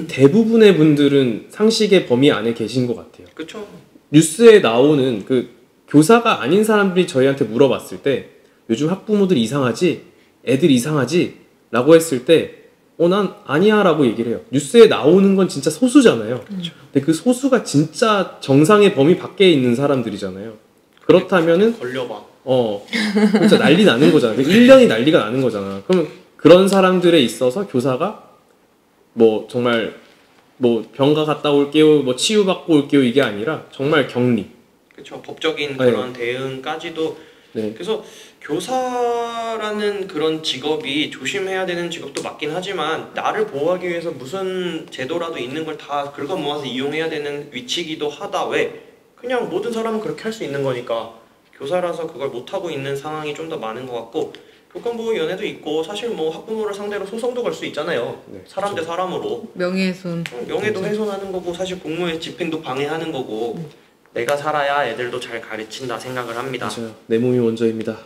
Speaker 1: 대부분의 분들은 상식의 범위 안에 계신 것 같아요.
Speaker 3: 그렇죠.
Speaker 1: 뉴스에 나오는 그 교사가 아닌 사람들이 저희한테 물어봤을 때 요즘 학부모들 이상하지? 애들 이상하지? 라고 했을 때 난 아니야 라고 얘기를 해요. 뉴스에 나오는 건 진짜 소수잖아요.
Speaker 3: 그렇죠.
Speaker 1: 근데 그 소수가 진짜 정상의 범위 밖에 있는 사람들이잖아요. 그렇다면은
Speaker 3: 걸려봐.
Speaker 1: 진짜 난리 나는 거잖아. 1년이 난리가 나는 거잖아. 그러면 그런 사람들에 있어서 교사가 뭐 정말 뭐 병가 갔다 올게요, 뭐 치유받고 올게요 이게 아니라 정말 격리.
Speaker 3: 그렇죠. 법적인 그런 대응까지도.
Speaker 1: 네.
Speaker 3: 그래서 교사라는 그런 직업이 조심해야 되는 직업도 맞긴 하지만 나를 보호하기 위해서 무슨 제도라도 있는 걸 다 긁어 모아서 이용해야 되는 위치이기도 하다. 왜? 그냥 모든 사람은 그렇게 할 수 있는 거니까 교사라서 그걸 못하고 있는 상황이 좀 더 많은 것 같고, 교권보호위원회도 있고 사실 뭐 학부모를 상대로 소송도 걸 수 있잖아요.
Speaker 1: 네,
Speaker 3: 사람 대 사람으로
Speaker 2: 명예훼손.
Speaker 3: 명예도 훼손하는 거고 사실 공무의 집행도 방해하는 거고 내가 살아야 애들도 잘 가르친다 생각을 합니다.
Speaker 1: 맞아요. 내 몸이 먼저입니다.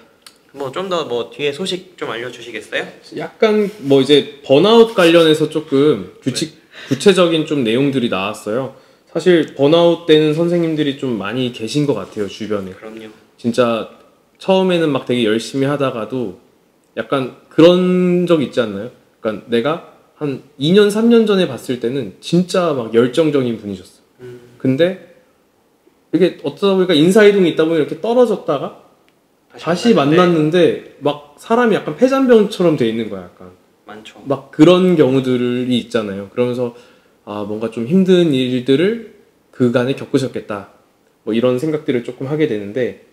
Speaker 3: 뭐 좀 더 뭐 뒤에 소식 좀 알려주시겠어요?
Speaker 1: 약간 뭐 이제 번아웃 관련해서 조금 구체적인 좀 내용들이 나왔어요. 사실 번아웃 되는 선생님들이 좀 많이 계신 것 같아요, 주변에.
Speaker 3: 그럼요.
Speaker 1: 진짜 처음에는 막 되게 열심히 하다가도 약간 그런 적 있지 않나요? 그러니까 내가 한 2년, 3년 전에 봤을 때는 진짜 막 열정적인 분이셨어. 근데 이게 어쩌다 보니까 인사이동이 있다 보니 이렇게 떨어졌다가 다시 만났는데 막 사람이 약간 폐잔병처럼 돼 있는 거야, 약간.
Speaker 3: 많죠.
Speaker 1: 막 그런 경우들이 있잖아요. 그러면서 뭔가 좀 힘든 일들을 그간에 겪으셨겠다. 뭐 이런 생각들을 조금 하게 되는데,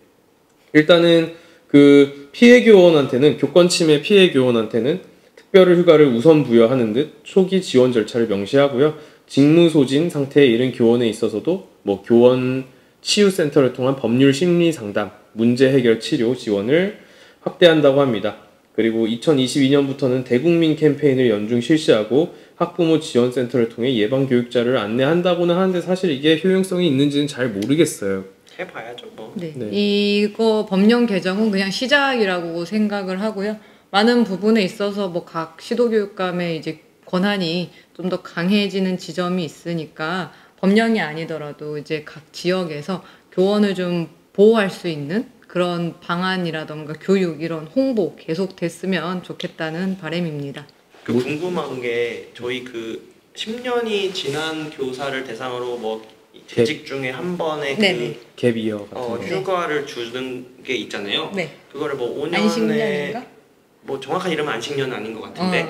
Speaker 1: 일단은 그 피해 교원한테는, 교권 침해 피해 교원한테는 특별 휴가를 우선 부여하는 듯 초기 지원 절차를 명시하고요. 직무 소진 상태에 이른 교원에 있어서도 뭐 교원 치유센터를 통한 법률 심리 상담, 문제 해결 치료 지원을 확대한다고 합니다. 그리고 2022년부터는 대국민 캠페인을 연중 실시하고 학부모 지원센터를 통해 예방교육자를 안내한다고는 하는데 사실 이게 효용성이 있는지는 잘 모르겠어요.
Speaker 3: 해봐야죠 뭐.
Speaker 2: 네.
Speaker 1: 네.
Speaker 2: 이거 법령 개정은 그냥 시작이라고 생각을 하고요. 많은 부분에 있어서 뭐 각 시도교육감의 이제 권한이 좀 더 강해지는 지점이 있으니까 법령이 아니더라도 이제 각 지역에서 교원을 좀 보호할 수 있는 그런 방안이라던가 교육 이런 홍보 계속 됐으면 좋겠다는 바람입니다.
Speaker 3: 그 궁금한 게 저희 그 10년이 지난 교사를 대상으로 뭐 재직 중에 한 번에
Speaker 2: 네네.
Speaker 1: 갭 이어 같은 거.
Speaker 3: 휴가를 주는 게 있잖아요.
Speaker 2: 네.
Speaker 3: 그거를 뭐 5년에
Speaker 2: 안식년인가?
Speaker 3: 뭐 정확한 이름은 안식년은 아닌 것 같은데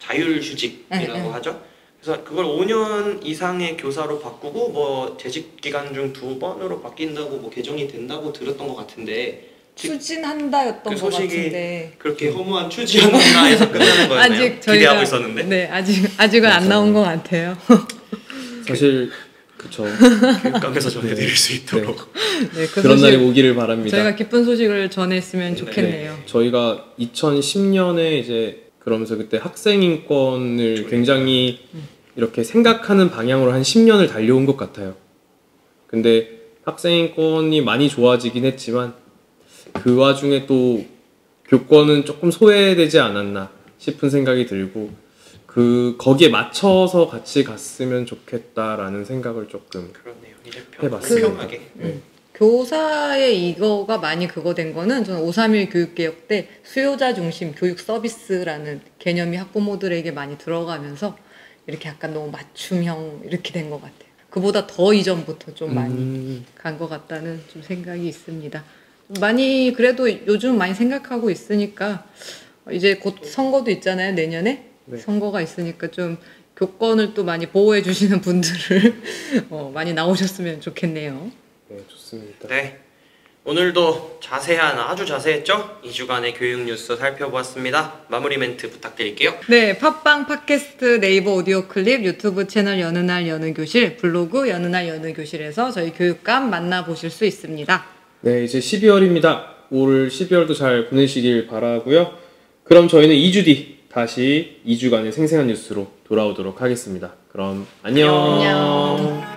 Speaker 3: 자율휴직이라고
Speaker 2: 네, 네.
Speaker 3: 하죠. 그래서 그걸 5년 이상의 교사로 바꾸고 뭐 재직 기간 중 2번으로 바뀐다고 뭐 개정이 된다고 들었던 것 같은데
Speaker 2: 추진한다였던
Speaker 3: 그
Speaker 2: 것
Speaker 3: 소식이
Speaker 2: 같은데
Speaker 3: 그렇게 허무한 추지였나에서 끝나는 거였나요?
Speaker 2: 아직 저희가
Speaker 3: 기대하고 있었는데.
Speaker 2: 네 아직은 안 나온 것 같아요.
Speaker 1: 사실 그쵸.
Speaker 3: 교육감에서 전해드릴 수 있도록.
Speaker 2: 네, 그
Speaker 1: 그런 날이
Speaker 2: 소식
Speaker 1: 오기를 바랍니다.
Speaker 2: 저희가 기쁜 소식을 전했으면 좋겠네요.
Speaker 1: 저희가 2010년에 이제 그러면서 그때 학생 인권을 굉장히 이렇게 생각하는 방향으로 한 10년을 달려온 것 같아요. 근데 학생 인권이 많이 좋아지긴 했지만 그 와중에 또 교권은 조금 소외되지 않았나 싶은 생각이 들고 거기에 맞춰서 같이 갔으면 좋겠다라는 생각을 조금
Speaker 3: 그렇네요. 이제
Speaker 1: 해봤습니다.
Speaker 3: 평평하게.
Speaker 2: 교사의 이거가 많이 그거 된 거는 저는 531 교육개혁 때 수요자 중심 교육 서비스라는 개념이 학부모들에게 많이 들어가면서 이렇게 약간 너무 맞춤형 이렇게 된 것 같아요. 그보다 더 이전부터 좀 많이 간 것 같다는 좀 생각이 있습니다. 많이 그래도 요즘 많이 생각하고 있으니까 이제 곧 선거도 있잖아요. 내년에
Speaker 1: 네.
Speaker 2: 선거가 있으니까 좀 교권을 또 많이 보호해 주시는 분들을 많이 나오셨으면 좋겠네요.
Speaker 1: 네, 좋습니다.
Speaker 3: 네. 오늘도 아주 자세했죠? 2주간의 교육 뉴스 살펴보았습니다. 마무리 멘트 부탁드릴게요.
Speaker 2: 네, 팟빵, 팟캐스트, 네이버 오디오 클립, 유튜브 채널 여느 날 여느 교실, 블로그 여느 날 여느 교실에서 저희 교육감 만나보실 수 있습니다.
Speaker 1: 네, 이제 12월입니다. 올 12월도 잘 보내시길 바라고요. 그럼 저희는 2주 뒤 다시 2주간의 생생한 뉴스로 돌아오도록 하겠습니다. 그럼 안녕.
Speaker 2: 안녕.